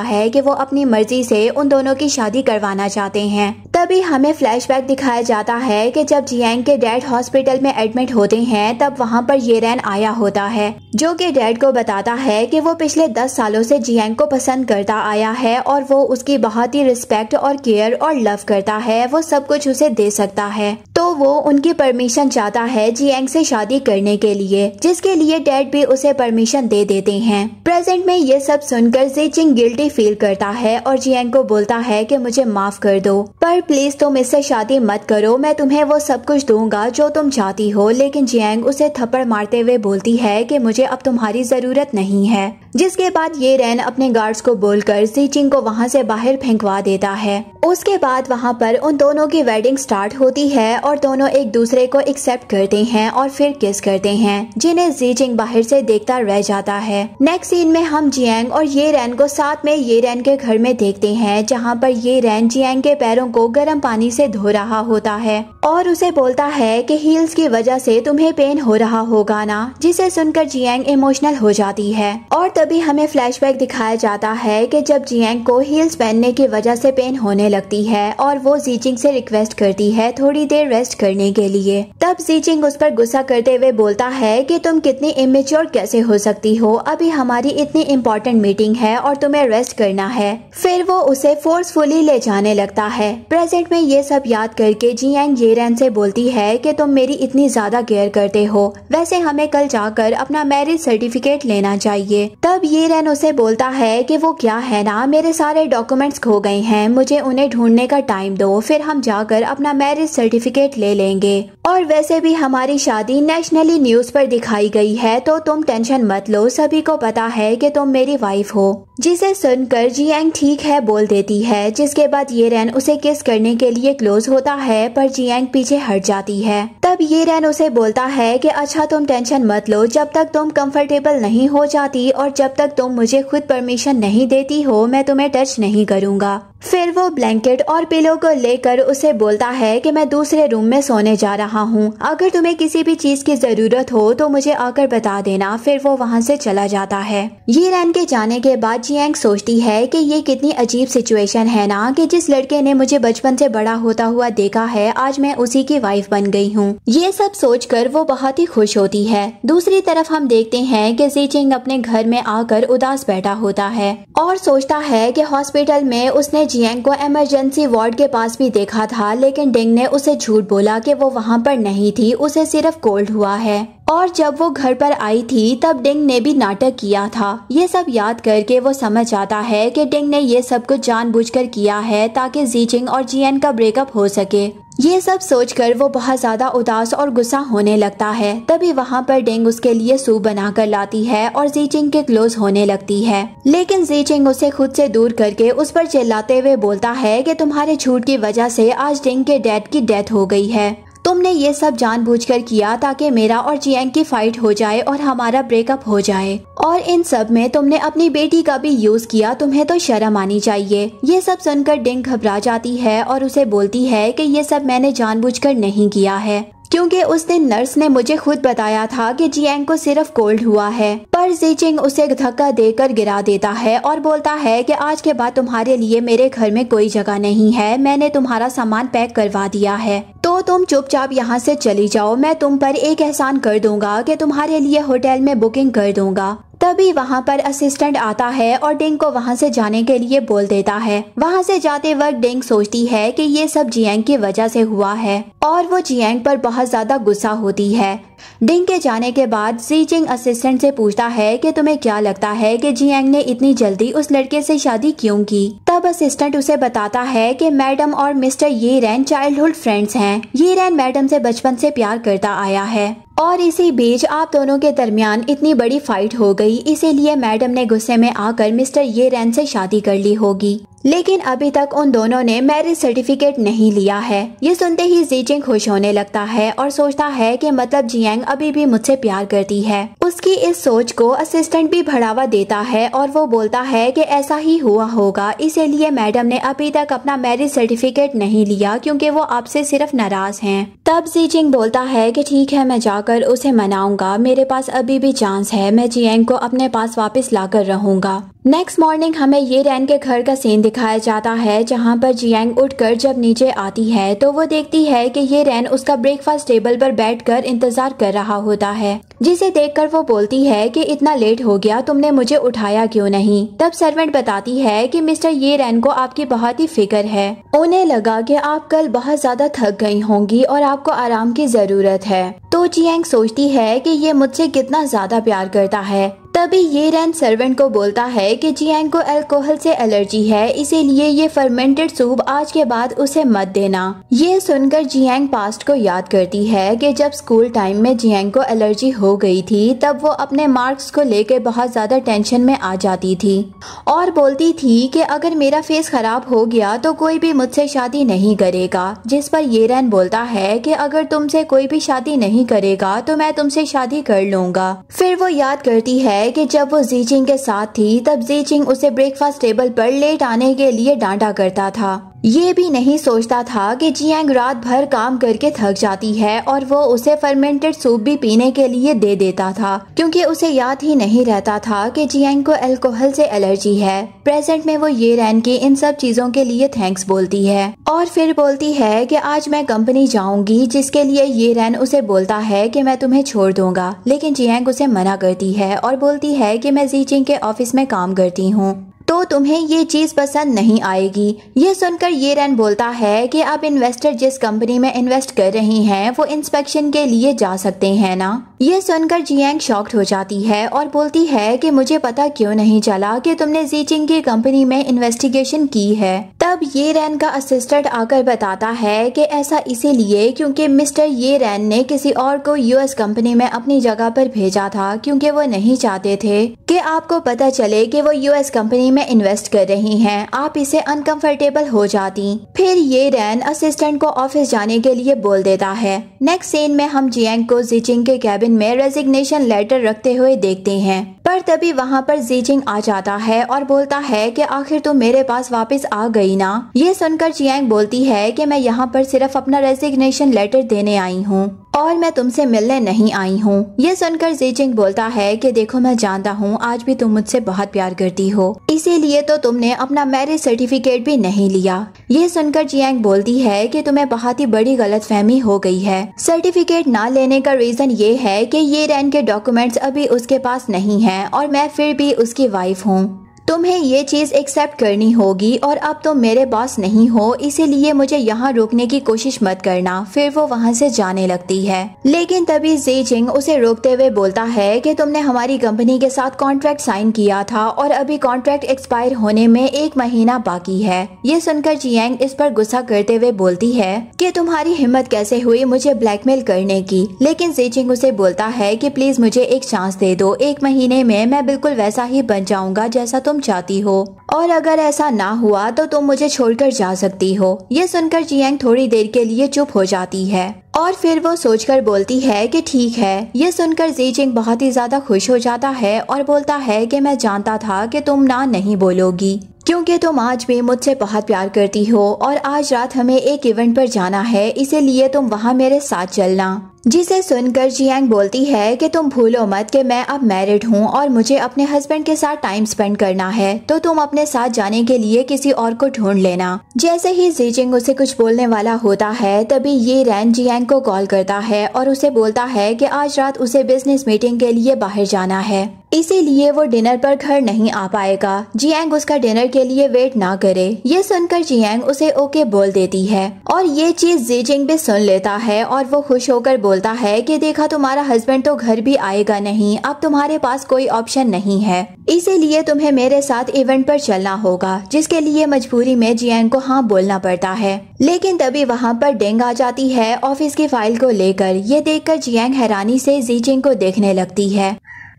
है कि वो अपनी मर्जी से उन दोनों की शादी करवाना चाहते हैं। तभी हमें फ्लैशबैक दिखाया जाता है कि जब जियांग के डैड हॉस्पिटल में एडमिट होते हैं तब वहाँ पर ये रैन आया होता है, जो कि डैड को बताता है कि वो पिछले 10 सालों से जियांग को पसंद करता आया है और वो उसकी बहुत ही रिस्पेक्ट और केयर और लव करता है, वो सब कुछ उसे दे सकता है। तो वो उनकी परमिशन चाहता है जियांग से शादी करने के लिए, जिसके लिए डैड भी उसे परमिशन दे देते हैं। प्रेजेंट में ये सब सुनकर जीचिंग गिल्टी फील करता है और जियांग को बोलता है कि मुझे माफ कर दो, पर प्लीज तुम इससे शादी मत करो, मैं तुम्हें वो सब कुछ दूंगा जो तुम चाहती हो। लेकिन जियांग उसे थप्पड़ मारते हुए बोलती है कि मुझे अब तुम्हारी जरूरत नहीं है। जिसके बाद ये रैन अपने गार्ड्स को बोलकर जीचिंग को वहाँ से बाहर फेंकवा देता है। उसके बाद वहाँ पर उन दोनों की वेडिंग स्टार्ट होती है और दोनों एक दूसरे को एक्सेप्ट करते हैं और फिर किस करते हैं, जिन्हें जीचिंग बाहर से देखता रह जाता है। नेक्स्ट सीन में हम जियांग और ये रैन को साथ में ये रैन के घर में देखते हैं, जहाँ पर ये रैन जियांग के पैरों को गर्म पानी से धो रहा होता है और उसे बोलता है कि हील्स की वजह से तुम्हें पेन हो रहा होगा ना, जिसे सुनकर जियांग इमोशनल हो जाती है। और तभी हमें फ्लैशबैक दिखाया जाता है कि जब जियांग को हील्स पहनने की वजह से पेन होने लगती है और वो जीचिंग से रिक्वेस्ट करती है थोड़ी देर रेस्ट करने के लिए। तब जीचिंग उस पर गुस्सा करते हुए बोलता है कि तुम कितनी इमेच्योर कैसे हो सकती हो, अभी हमारी इतनी इम्पोर्टेंट मीटिंग है और तुम्हें रेस्ट करना है। फिर वो उसे फोर्सफुली ले जाने लगता है। प्रेजेंट में ये सब याद करके जियांग ये रैन से बोलती है कि तुम मेरी इतनी ज्यादा केयर करते हो, वैसे हमें कल जाकर अपना मैरिज सर्टिफिकेट लेना चाहिए। तब ये रैन उसे बोलता है कि वो क्या है ना, मेरे सारे डॉक्यूमेंट्स खो गए हैं, मुझे उन्हें ढूंढने का टाइम दो, फिर हम जाकर अपना मैरिज सर्टिफिकेट ले लेंगे। और वैसे भी हमारी शादी नेशनली न्यूज पर दिखाई गई है, तो तुम टेंशन मत लो, सभी को पता है कि तुम मेरी वाइफ हो। जिसे सुनकर जियांग ठीक है बोल देती है। जिसके बाद ये रैन उसे किस करने के लिए क्लोज होता है, पर जियांग पीछे हट जाती है। तब ये रैन उसे बोलता है कि अच्छा तुम टेंशन मत लो, जब तक तुम कंफर्टेबल नहीं हो जाती और जब तक तुम मुझे खुद परमिशन नहीं देती हो, मैं तुम्हें टच नहीं करूँगा। फिर वो ब्लैंकेट और पिलो को लेकर उसे बोलता है कि मैं दूसरे रूम में सोने जा रहा हूँ, अगर तुम्हें किसी भी चीज की जरूरत हो तो मुझे आकर बता देना। फिर वो वहाँ से चला जाता है। ये रैन के जाने के बाद जियांग सोचती है कि ये कितनी अजीब सिचुएशन है ना, कि जिस लड़के ने मुझे बचपन से बड़ा होता हुआ देखा है, आज मैं उसी की वाइफ बन गई हूँ। ये सब सोचकर वो बहुत ही खुश होती है। दूसरी तरफ हम देखते हैं कि जीचिंग अपने घर में आकर उदास बैठा होता है और सोचता है कि हॉस्पिटल में उसने जियांग को इमरजेंसी वार्ड के पास भी देखा था, लेकिन डिंग ने उसे झूठ बोला कि वो वहाँ पर नहीं थी, उसे सिर्फ कोल्ड हुआ है। और जब वो घर पर आई थी तब डिंग ने भी नाटक किया था। ये सब याद करके वो समझ आता है कि डिंग ने ये सब कुछ जानबूझकर किया है ताकि जीचिंग और जियांग का ब्रेकअप हो सके। ये सब सोचकर वो बहुत ज्यादा उदास और गुस्सा होने लगता है। तभी वहाँ पर डिंग उसके लिए सूप बनाकर लाती है और जीचिंग के क्लोज होने लगती है, लेकिन जीचिंग उसे खुद से दूर करके उस पर चिल्लाते हुए बोलता है कि तुम्हारे झूठ की वजह से आज डिंग के डैड की डेथ हो गई है। तुमने ये सब जानबूझकर किया ताकि मेरा और जियांग की फाइट हो जाए और हमारा ब्रेकअप हो जाए, और इन सब में तुमने अपनी बेटी का भी यूज किया, तुम्हें तो शर्म आनी चाहिए। ये सब सुनकर डिंग घबरा जाती है और उसे बोलती है कि ये सब मैंने जानबूझकर नहीं किया है, क्योंकि उस दिन नर्स ने मुझे खुद बताया था कि जियांग को सिर्फ कोल्ड हुआ है। पर जीचिंग उसे धक्का देकर गिरा देता है और बोलता है कि आज के बाद तुम्हारे लिए मेरे घर में कोई जगह नहीं है, मैंने तुम्हारा सामान पैक करवा दिया है, तो तुम चुपचाप यहाँ से चली जाओ। मैं तुम पर एक एहसान कर दूंगा कि तुम्हारे लिए होटल में बुकिंग कर दूंगा। तभी वहाँ पर असिस्टेंट आता है और डिंग को वहाँ से जाने के लिए बोल देता है। वहाँ से जाते वक्त डिंग सोचती है कि ये सब जियांग की वजह से हुआ है और वो जियांग पर बहुत ज्यादा गुस्सा होती है। डिंग के जाने के बाद जीचिंग असिस्टेंट से पूछता है कि तुम्हें क्या लगता है कि जियांग ने इतनी जल्दी उस लड़के से शादी क्यों की। तब असिस्टेंट उसे बताता है कि मैडम और मिस्टर ये रैन चाइल्डहुड फ्रेंड्स हैं। ये रैन मैडम से बचपन से प्यार करता आया है और इसी बीच आप दोनों के दरमियान इतनी बड़ी फाइट हो गई, इसीलिए मैडम ने गुस्से में आकर मिस्टर ये रैन से शादी कर ली होगी। लेकिन अभी तक उन दोनों ने मैरिज सर्टिफिकेट नहीं लिया है। ये सुनते ही जीजिंग खुश होने लगता है और सोचता है कि मतलब जियांग अभी भी मुझसे प्यार करती है। उसकी इस सोच को असिस्टेंट भी बढ़ावा देता है और वो बोलता है कि ऐसा ही हुआ होगा, इसीलिए मैडम ने अभी तक अपना मैरिज सर्टिफिकेट नहीं लिया क्योंकि वो आपसे सिर्फ नाराज हैं। तब जीजिंग बोलता है कि ठीक है, मैं जाकर उसे मनाऊंगा, मेरे पास अभी भी चांस है, मैं जियांग को अपने पास वापस लाकर रहूंगा। नेक्स्ट मॉर्निंग हमें ये रैन के घर का सीन दिखाया जाता है जहाँ पर जियांग उठकर जब नीचे आती है तो वो देखती है कि ये रैन उसका ब्रेकफास्ट टेबल पर बैठकर इंतजार कर रहा होता है, जिसे देखकर वो बोलती है कि इतना लेट हो गया, तुमने मुझे उठाया क्यों नहीं। तब सर्वेंट बताती है कि मिस्टर ये रैन को आपकी बहुत ही फिक्र है, उन्हें लगा कि आप कल बहुत ज्यादा थक गई होंगी और आपको आराम की जरूरत है। तो जियांग सोचती है कि ये मुझसे कितना ज्यादा प्यार करता है। तभी ये रैन सर्वेंट को बोलता है कि जियांग को अल्कोहल से एलर्जी है, इसीलिए ये फर्मेंटेड सूप आज के बाद उसे मत देना। ये सुनकर जियांग पास्ट को याद करती है कि जब स्कूल टाइम में जियांग को एलर्जी हो गई थी तब वो अपने मार्क्स को लेकर बहुत ज्यादा टेंशन में आ जाती थी और बोलती थी कि अगर मेरा फेस खराब हो गया तो कोई भी मुझसे शादी नहीं करेगा। जिस पर ये रैन बोलता है कि अगर तुमसे कोई भी शादी नहीं करेगा तो मैं तुमसे शादी कर लूंगा। फिर वो याद करती है कि जब वो जीजिंग के साथ थी तब जीजिंग उसे ब्रेकफास्ट टेबल पर लेट आने के लिए डांटा करता था। ये भी नहीं सोचता था कि जियांग रात भर काम करके थक जाती है और वो उसे फर्मेंटेड सूप भी पीने के लिए दे देता था क्योंकि उसे याद ही नहीं रहता था कि जियांग को अल्कोहल से एलर्जी है। प्रेजेंट में वो ये रैन की इन सब चीजों के लिए थैंक्स बोलती है और फिर बोलती है कि आज मैं कंपनी जाऊंगी, जिसके लिए ये रैन उसे बोलता है कि मैं तुम्हें छोड़ दूंगा, लेकिन जियांग उसे मना करती है और बोलती है कि मैं जीजिंग के ऑफिस में काम करती हूँ तो तुम्हें ये चीज पसंद नहीं आएगी। ये सुनकर ये रैन बोलता है कि अब इन्वेस्टर जिस कंपनी में इन्वेस्ट कर रही हैं वो इंस्पेक्शन के लिए जा सकते हैं ना। ये सुनकर जियांग शॉक्ड हो जाती है और बोलती है कि मुझे पता क्यों नहीं चला कि तुमने जीजिंग की कंपनी में इन्वेस्टिगेशन की है। तब ये रैन का असिस्टेंट आकर बताता है कि ऐसा इसीलिए क्योंकि मिस्टर ये रैन ने किसी और को यूएस कंपनी में अपनी जगह पर भेजा था क्योंकि वो नहीं चाहते थे कि आपको पता चले कि वो यूएस कंपनी में इन्वेस्ट कर रही हैं, आप इसे अनकंफर्टेबल हो जाती। फिर ये रैन असिस्टेंट को ऑफिस जाने के लिए बोल देता है। नेक्स्ट सीन में हम जियांग को जीजिंग के कैबिन में रेजिग्नेशन लेटर रखते हुए देखते हैं, पर तभी वहाँ पर जीजिंग आ जाता है और बोलता है कि आखिर तुम मेरे पास वापस आ गई ना। ये सुनकर जियांग बोलती है कि मैं यहाँ पर सिर्फ अपना रेजिग्नेशन लेटर देने आई हूँ और मैं तुमसे मिलने नहीं आई हूँ। ये सुनकर जीजिंग बोलता है कि देखो, मैं जानता हूँ आज भी तुम मुझसे बहुत प्यार करती हो, इसीलिए तो तुमने अपना मैरिज सर्टिफिकेट भी नहीं लिया। ये सुनकर जियांग बोलती है कि तुम्हें बहुत ही बड़ी गलतफहमी हो गई है। सर्टिफिकेट ना लेने का रीजन ये है कि ये रैन के डॉक्यूमेंट्स अभी उसके पास नहीं है और मैं फिर भी उसकी वाइफ हूँ। तुम्हें ये चीज एक्सेप्ट करनी होगी और अब तुम मेरे बॉस नहीं हो, इसीलिए मुझे यहाँ रोकने की कोशिश मत करना। फिर वो वहाँ से जाने लगती है, लेकिन तभी जीजिंग उसे रोकते हुए बोलता है कि तुमने हमारी कंपनी के साथ कॉन्ट्रैक्ट साइन किया था और अभी कॉन्ट्रैक्ट एक्सपायर होने में 1 महीना बाकी है। ये सुनकर जियांग इस पर गुस्सा करते हुए बोलती है कि तुम्हारी हिम्मत कैसे हुई मुझे ब्लैकमेल करने की। लेकिन जीजिंग उसे बोलता है कि प्लीज मुझे एक चांस दे दो, 1 महीने में मैं बिल्कुल वैसा ही बन जाऊंगा जैसा तुम चाहती हो और अगर ऐसा ना हुआ तो तुम मुझे छोड़कर जा सकती हो। ये सुनकर जियांग थोड़ी देर के लिए चुप हो जाती है और फिर वो सोचकर बोलती है कि ठीक है। ये सुनकर जीजिंग बहुत ही ज्यादा खुश हो जाता है और बोलता है कि मैं जानता था कि तुम ना नहीं बोलोगी क्योंकि तुम आज भी मुझसे बहुत प्यार करती हो और आज रात हमें एक इवेंट पर जाना है, इसीलिए तुम वहाँ मेरे साथ चलना। जिसे सुनकर जियांग बोलती है कि तुम भूलो मत कि मैं अब मैरिड हूँ और मुझे अपने हस्बैंड के साथ टाइम स्पेंड करना है, तो तुम अपने साथ जाने के लिए किसी और को ढूंढ लेना। जैसे ही जीजिंग उसे कुछ बोलने वाला होता है तभी ये रैन जियांग को कॉल करता है और उसे बोलता है कि आज रात उसे बिजनेस मीटिंग के लिए बाहर जाना है, इसीलिए वो डिनर पर घर नहीं आ पाएगा। जियांग उसका डिनर के लिए वेट ना करे। ये सुनकर जियांग उसे ओके बोल देती है और ये चीज जीजिंग भी सुन लेता है और वो खुश होकर बोलता है कि देखा, तुम्हारा हस्बैंड तो घर भी आएगा नहीं, अब तुम्हारे पास कोई ऑप्शन नहीं है, इसीलिए तुम्हें मेरे साथ इवेंट पर चलना होगा, जिसके लिए मजबूरी में जियांग को हाँ बोलना पड़ता है। लेकिन तभी वहाँ पर डेंग आ जाती है ऑफिस की फाइल को लेकर। ये देखकर जियांग हैरानी से जीजिंग को देखने लगती है।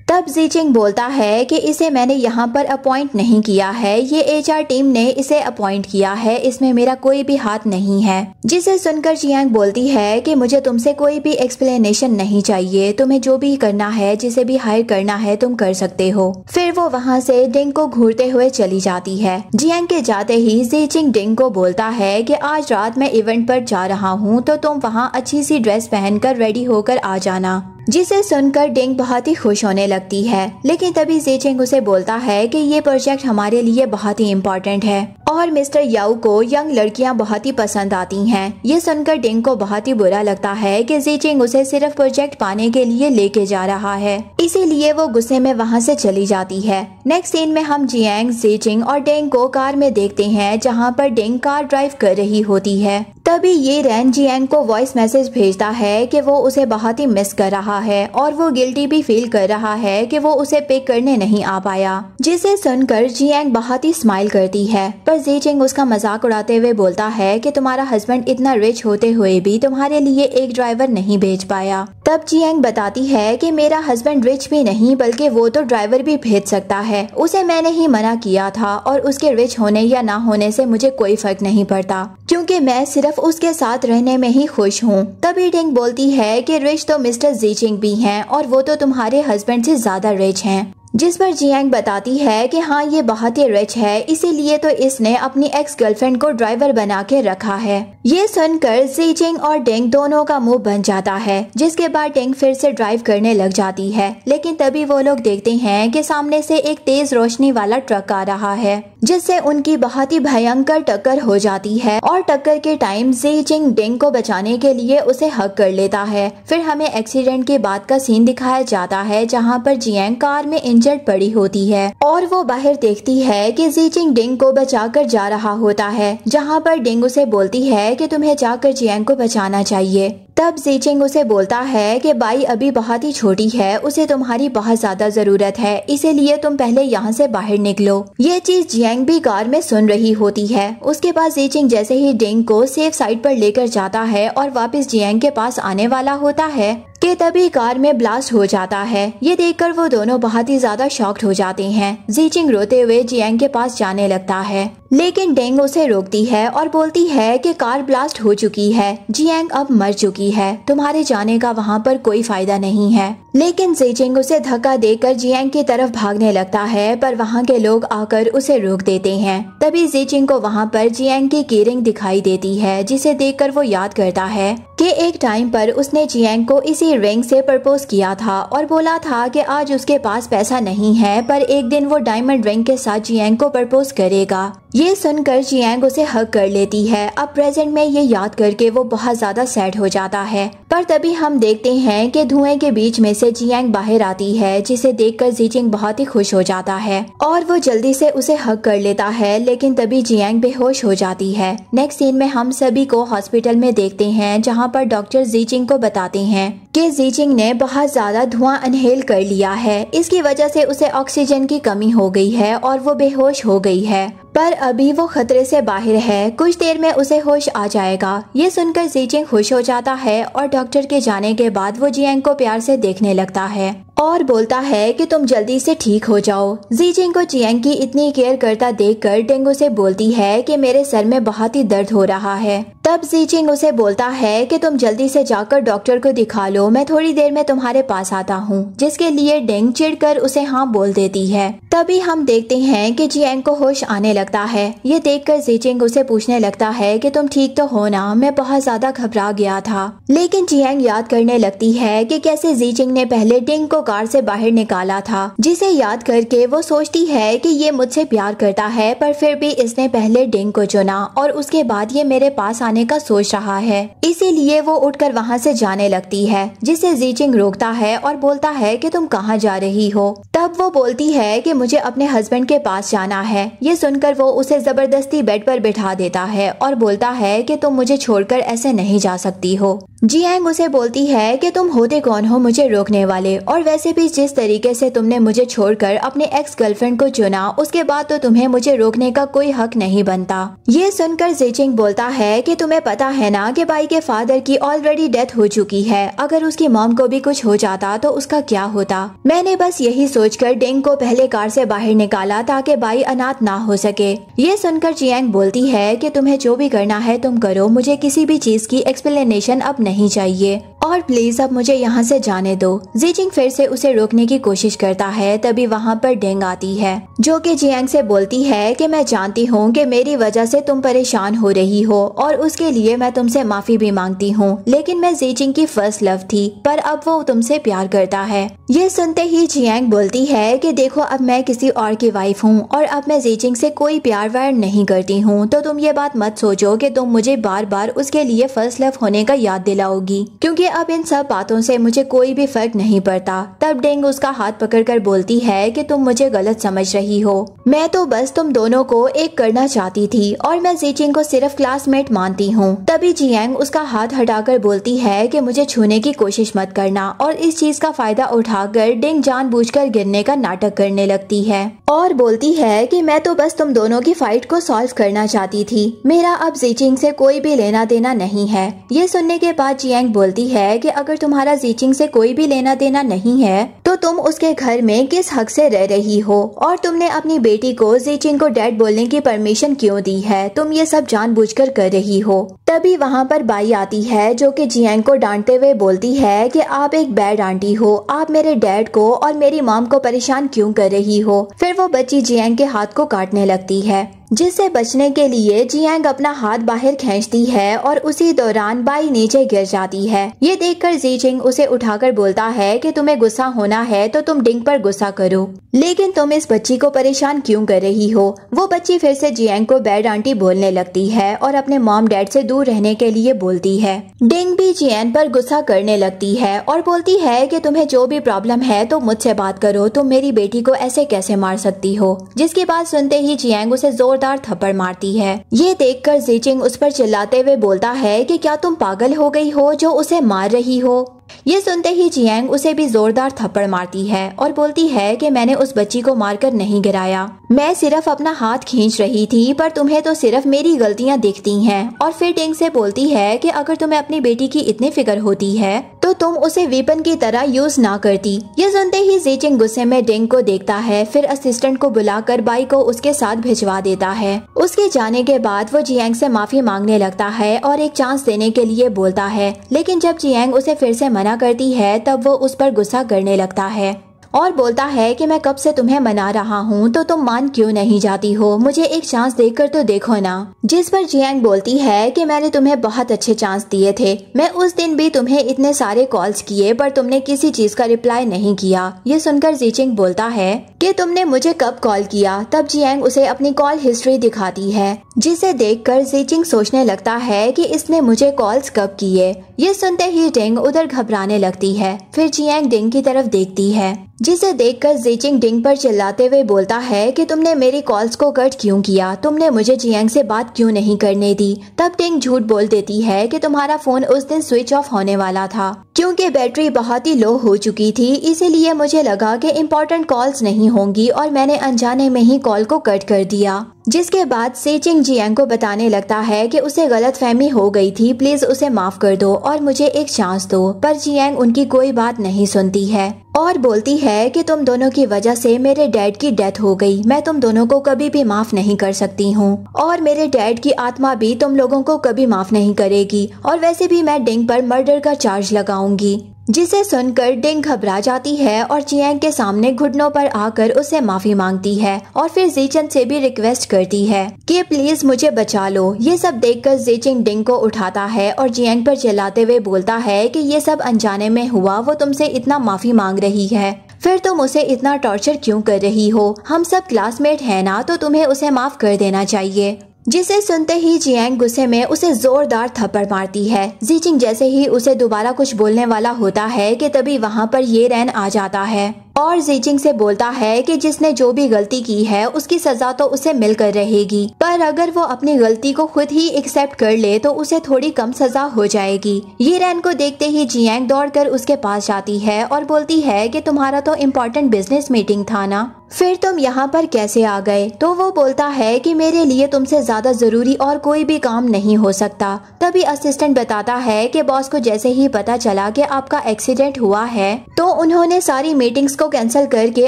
तब जीचिंग बोलता है कि इसे मैंने यहाँ पर अपॉइंट नहीं किया है, ये एचआर टीम ने इसे अपॉइंट किया है, इसमें मेरा कोई भी हाथ नहीं है। जिसे सुनकर जियांग बोलती है कि मुझे तुमसे कोई भी एक्सप्लेनेशन नहीं चाहिए, तुम्हें जो भी करना है, जिसे भी हायर करना है तुम कर सकते हो। फिर वो वहाँ से डिंग को घूरते हुए चली जाती है। जियांग के जाते ही जीचिंग डिंग को बोलता है कि आज रात मैं इवेंट पर जा रहा हूँ, तो तुम वहाँ अच्छी सी ड्रेस पहनकर रेडी होकर आ जाना। जिसे सुनकर डिंग बहुत ही खुश होने लगती है। लेकिन तभी जीचिंग उसे बोलता है कि ये प्रोजेक्ट हमारे लिए बहुत ही इम्पोर्टेंट है और मिस्टर याओ को यंग लड़कियां बहुत ही पसंद आती हैं। ये सुनकर डिंग को बहुत ही बुरा लगता है कि जीचिंग उसे सिर्फ प्रोजेक्ट पाने के लिए लेके जा रहा है, इसीलिए वो गुस्से में वहाँ से चली जाती है। नेक्स्ट सीन में हम जियांग, जीचिंग और डिंग को कार में देखते हैं, जहाँ पर डिंग कार ड्राइव कर रही होती है। तभी ये रैन जियांग को वॉइस मैसेज भेजता है कि वो उसे बहुत ही मिस कर रहा है और वो गिल्टी भी फील कर रहा है कि वो उसे पिक करने नहीं आ पाया। जिसे सुनकर जियांग बहुत ही स्माइल करती है, पर जीचिंग उसका मजाक उड़ाते हुए बोलता है कि तुम्हारा हस्बैंड इतना रिच होते हुए भी तुम्हारे लिए एक ड्राइवर नहीं भेज पाया। तब जियांग बताती है कि मेरा हस्बैंड रिच भी नहीं बल्कि वो तो ड्राइवर भी भेज सकता है, उसे मैंने ही मना किया था और उसके रिच होने या ना होने से मुझे कोई फर्क नहीं पड़ता, क्योंकि मैं सिर्फ उसके साथ रहने में ही खुश हूँ। तभी डिंग बोलती है कि रिच तो मिस्टर जीचिंग भी हैं और वो तो तुम्हारे हस्बैंड से ज्यादा रिच हैं। जिस पर जियांग बताती है कि हाँ ये बहुत ही रिच है, इसीलिए तो इसने अपनी एक्स गर्लफ्रेंड को ड्राइवर बना के रखा है। ये सुनकर जीचिंग और डिंग दोनों का मुंह बन जाता है, जिसके बाद डिंग फिर से ड्राइव करने लग जाती है। लेकिन तभी वो लोग देखते हैं कि सामने से एक तेज रोशनी वाला ट्रक आ रहा है, जिससे उनकी बहुत ही भयंकर टक्कर हो जाती है और टक्कर के टाइम जीचिंग डिंग को बचाने के लिए उसे हग कर लेता है। फिर हमें एक्सीडेंट के बाद का सीन दिखाया जाता है, जहाँ पर जियांग कार में इंजर्ड पड़ी होती है और वो बाहर देखती है कि जीचिंग डिंग को बचाकर जा रहा होता है, जहाँ पर डिंग उसे बोलती है कि तुम्हें जाकर जियांग को बचाना चाहिए। तब जीचिंग उसे बोलता है कि बाई अभी बहुत ही छोटी है, उसे तुम्हारी बहुत ज्यादा जरूरत है, इसीलिए तुम पहले यहाँ से बाहर निकलो। ये चीज जियांग भी कार में सुन रही होती है। उसके बाद जीचिंग जैसे ही डिंग को सेफ साइड पर लेकर जाता है और वापस जियांग के पास आने वाला होता है कि तभी कार में ब्लास्ट हो जाता है। ये देखकर वो दोनों बहुत ही ज्यादा शॉक्ड हो जाते हैं। जीचिंग रोते हुए जियांग के पास जाने लगता है, लेकिन डिंग उसे रोकती है और बोलती है कि कार ब्लास्ट हो चुकी है, जियांग अब मर चुकी है, तुम्हारे जाने का वहाँ पर कोई फायदा नहीं है। लेकिन जीचिंग उसे धक्का देकर जियांग की तरफ भागने लगता है, पर वहाँ के लोग आकर उसे रोक देते हैं। तभी जीचिंग को वहाँ पर जियांग की कीरिंग दिखाई देती है, जिसे देखकर वो याद करता है कि एक टाइम पर उसने जियांग को इसी रिंग से प्रपोज किया था और बोला था कि आज उसके पास पैसा नहीं है, पर एक दिन वो डायमंड रिंग के साथ जियांग को प्रपोज करेगा। ये सुनकर जियांग उसे हग कर लेती है। अब प्रेजेंट में ये याद करके वो बहुत ज्यादा सैड हो जाता है, पर तभी हम देखते हैं कि धुएं के बीच में से जियांग बाहर आती है, जिसे देखकर जीचिंग बहुत ही खुश हो जाता है और वो जल्दी से उसे हग कर लेता है। लेकिन तभी जियांग बेहोश हो जाती है। नेक्स्ट सीन में हम सभी को हॉस्पिटल में देखते हैं, जहाँ पर डॉक्टर जीचिंग को बताते हैं कि जीचिंग ने बहुत ज्यादा धुआं इनहेल कर लिया है, इसकी वजह से उसे ऑक्सीजन की कमी हो गई है और वो बेहोश हो गई है, पर अभी वो खतरे से बाहर है, कुछ देर में उसे होश आ जाएगा। ये सुनकर जीचिंग खुश हो जाता है और डॉक्टर के जाने के बाद वो जियांग को प्यार से देखने लगता है और बोलता है कि तुम जल्दी से ठीक हो जाओ। जीचिंग को जियांग की इतनी केयर करता देखकर डिंग उसे बोलती है कि मेरे सर में बहुत ही दर्द हो रहा है। तब जीचिंग उसे बोलता है कि तुम जल्दी से जाकर डॉक्टर को दिखा लो, मैं थोड़ी देर में तुम्हारे पास आता हूँ, जिसके लिए डिंग चिढ़कर उसे हाँ बोल देती है। तभी हम देखते हैं कि जियांग को होश आने लगता है। ये देखकर जीचिंग उसे पूछने लगता है कि तुम ठीक तो हो ना, मैं बहुत ज्यादा घबरा गया था। लेकिन जियांग याद करने लगती है कि कैसे जीचिंग ने पहले डिंग को कार से बाहर निकाला था, जिसे याद करके वो सोचती है कि ये मुझसे प्यार करता है, पर फिर भी इसने पहले डिंग को चुना और उसके बाद ये मेरे पास आने का सोच रहा है, इसीलिए वो उठकर वहाँ से जाने लगती है, जिसे जीचिंग रोकता है और बोलता है कि तुम कहाँ जा रही हो। तब वो बोलती है कि मुझे अपने हस्बैंड के पास जाना है। ये सुनकर वो उसे जबरदस्ती बेड पर बिठा देता है और बोलता है कि तुम मुझे छोड़कर ऐसे नहीं जा सकती हो। जियांग उसे बोलती है कि तुम होते कौन हो मुझे रोकने वाले, और वैसे भी जिस तरीके से तुमने मुझे छोड़कर अपने एक्स गर्लफ्रेंड को चुना, उसके बाद तो तुम्हें मुझे रोकने का कोई हक नहीं बनता। ये सुनकर जीचिंग बोलता है कि तुम्हें पता है ना कि बाई के फादर की ऑलरेडी डेथ हो चुकी है, अगर उसकी मॉम को भी कुछ हो जाता तो उसका क्या होता। मैंने बस यही सोचकर डेंग को पहले कार से बाहर निकाला ताकि बाई अनाथ ना हो सके। ये सुनकर जियांग बोलती है कि तुम्हें जो भी करना है तुम करो, मुझे किसी भी चीज की एक्सप्लेनेशन अब नहीं चाहिए और प्लीज अब मुझे यहाँ से जाने दो। जीचिंग फिर से उसे रोकने की कोशिश करता है, तभी वहाँ पर डेंग आती है जो कि जियांग से बोलती है कि मैं जानती हूँ कि मेरी वजह से तुम परेशान हो रही हो और उसके लिए मैं तुमसे माफी भी मांगती हूँ, लेकिन मैं जीचिंग की फर्स्ट लव थी पर अब वो तुमसे प्यार करता है। ये सुनते ही जियांग बोलती है कि देखो अब मैं किसी और की वाइफ हूँ और अब मैं जीचिंग से कोई प्यार व्यार नहीं करती हूँ, तो तुम ये बात मत सोचो कि तुम मुझे बार बार उसके लिए फर्स्ट लव होने का याद दिलाओगी, क्योंकि अब इन सब बातों से मुझे कोई भी फर्क नहीं पड़ता। तब डेंग उसका हाथ पकड़कर बोलती है कि तुम मुझे गलत समझ रही हो, मैं तो बस तुम दोनों को एक करना चाहती थी और मैं जीचिंग को सिर्फ क्लासमेट मानती हूँ। तभी जियांग उसका हाथ हटाकर बोलती है कि मुझे छूने की कोशिश मत करना और इस चीज का फायदा उठाकर डेंग जानबूझकर गिरने का नाटक करने लगती है और बोलती है कि मैं तो बस तुम दोनों की फाइट को सॉल्व करना चाहती थी, मेरा अब जीचिंग से कोई भी लेना देना नहीं है। ये सुनने के बाद जियांग बोलती है कि अगर तुम्हारा जीचिंग से कोई भी लेना देना नहीं है तो तुम उसके घर में किस हक से रह रही हो और तुमने अपनी बेटी को जीचिंग को डैड बोलने की परमिशन क्यों दी है, तुम ये सब जानबूझकर कर रही हो। तभी वहाँ पर बाई आती है जो कि जियांग को डांटते हुए बोलती है कि आप एक बैड आंटी हो, आप मेरे डैड को और मेरी मॉम को परेशान क्यों कर रही हो। फिर वो बच्ची जियांग के हाथ को काटने लगती है, जिससे बचने के लिए जियांग अपना हाथ बाहर खींचती है और उसी दौरान बाई नीचे गिर जाती है। ये देखकर जीचिंग उसे उठाकर बोलता है कि तुम्हें गुस्सा होना है तो तुम डिंग पर गुस्सा करो, लेकिन तुम इस बच्ची को परेशान क्यों कर रही हो। वो बच्ची फिर से जियांग को बैड आंटी बोलने लगती है और अपने मॉम डैड से दूर रहने के लिए बोलती है। डिंग भी जियांग पर गुस्सा करने लगती है और बोलती है कि तुम्हें जो भी प्रॉब्लम है तो मुझसे बात करो, तुम मेरी बेटी को ऐसे कैसे मार सकती हो। जिसकी बात सुनते ही जियांग उसे जोरदार थप्पड़ मारती है। ये देखकर जीचिंग उस पर चिल्लाते हुए बोलता है कि क्या तुम पागल हो गई हो जो उसे मार रही हो। ये सुनते ही जियांग उसे भी जोरदार थप्पड़ मारती है और बोलती है कि मैंने उस बच्ची को मारकर नहीं गिराया, मैं सिर्फ अपना हाथ खींच रही थी, पर तुम्हें तो सिर्फ मेरी गलतियां दिखती हैं। और फिर डिंग से बोलती है कि अगर तुम्हें अपनी बेटी की इतनी फिक्र होती है तो तुम उसे वेपन की तरह यूज ना करती। ये सुनते ही जीचिंग गुस्से में डिंग को देखता है, फिर असिस्टेंट को बुलाकर बाई को उसके साथ भिजवा देता है। उसके जाने के बाद वो जियांग से माफी मांगने लगता है और एक चांस देने के लिए बोलता है, लेकिन जब जियांग उसे फिर से मना करती है तब वो उस पर गुस्सा करने लगता है और बोलता है कि मैं कब से तुम्हें मना रहा हूँ तो तुम मान क्यों नहीं जाती हो, मुझे एक चांस देकर तो देखो ना। जिस पर जियांग बोलती है कि मैंने तुम्हें बहुत अच्छे चांस दिए थे, मैं उस दिन भी तुम्हें इतने सारे कॉल्स किए पर तुमने किसी चीज का रिप्लाई नहीं किया। ये सुनकर जीचिंग बोलता है कि तुमने मुझे कब कॉल किया। तब जियांग उसे अपनी कॉल हिस्ट्री दिखाती है, जिसे देखकर जीचिंग सोचने लगता है कि इसने मुझे कॉल्स कब किए। ये सुनते ही डिंग उधर घबराने लगती है, फिर जियांग डिंग की तरफ देखती है, जिसे देखकर जीचिंग डिंग पर चिल्लाते हुए बोलता है कि तुमने मेरी कॉल्स को कट क्यों किया, तुमने मुझे जियांग से बात क्यों नहीं करने दी। तब डिंग झूठ बोल देती है कि तुम्हारा फोन उस दिन स्विच ऑफ होने वाला था, क्योंकि बैटरी बहुत ही लो हो चुकी थी, इसीलिए मुझे लगा कि इम्पोर्टेंट कॉल्स नहीं होंगी और मैंने अनजाने में ही कॉल को कट कर दिया। जिसके बाद जीचिंग जियांग को बताने लगता है कि उसे गलतफहमी हो गई थी, प्लीज उसे माफ कर दो और मुझे एक चांस दो। पर जियांग उनकी कोई बात नहीं सुनती है और बोलती है कि तुम दोनों की वजह से मेरे डैड की डेथ हो गई, मैं तुम दोनों को कभी भी माफ नहीं कर सकती हूँ और मेरे डैड की आत्मा भी तुम लोगों को कभी माफ नहीं करेगी और वैसे भी मैं डिंग पर मर्डर का चार्ज लगाऊंगी। जिसे सुनकर डिंग घबरा जाती है और जियांग के सामने घुटनों पर आकर उसे माफी मांगती है और फिर जीचिंग से भी रिक्वेस्ट करती है कि प्लीज मुझे बचा लो। ये सब देखकर जीचिंग डिंग को उठाता है और जियांग पर चिल्लाते हुए बोलता है कि ये सब अनजाने में हुआ, वो तुमसे इतना माफी मांग रही है, फिर तुम उसे इतना टॉर्चर क्यों कर रही हो, हम सब क्लासमेट है ना, तो तुम्हें उसे माफ कर देना चाहिए। जिसे सुनते ही जियांग गुस्से में उसे जोरदार थप्पड़ मारती है। जीचिंग जैसे ही उसे दोबारा कुछ बोलने वाला होता है कि तभी वहाँ पर ये रैन आ जाता है। और जीचिंग से बोलता है कि जिसने जो भी गलती की है उसकी सजा तो उसे मिलकर रहेगी, पर अगर वो अपनी गलती को खुद ही एक्सेप्ट कर ले तो उसे थोड़ी कम सजा हो जाएगी। ये रैन को देखते ही जियांग दौड़कर उसके पास जाती है और बोलती है कि तुम्हारा तो इम्पोर्टेंट बिजनेस मीटिंग था ना, फिर तुम यहाँ पर कैसे आ गए? तो वो बोलता है कि मेरे लिए तुमसे ज्यादा जरूरी और कोई भी काम नहीं हो सकता। तभी असिस्टेंट बताता है कि बॉस को जैसे ही पता चला कि आपका एक्सीडेंट हुआ है तो उन्होंने सारी मीटिंग्स को कैंसिल करके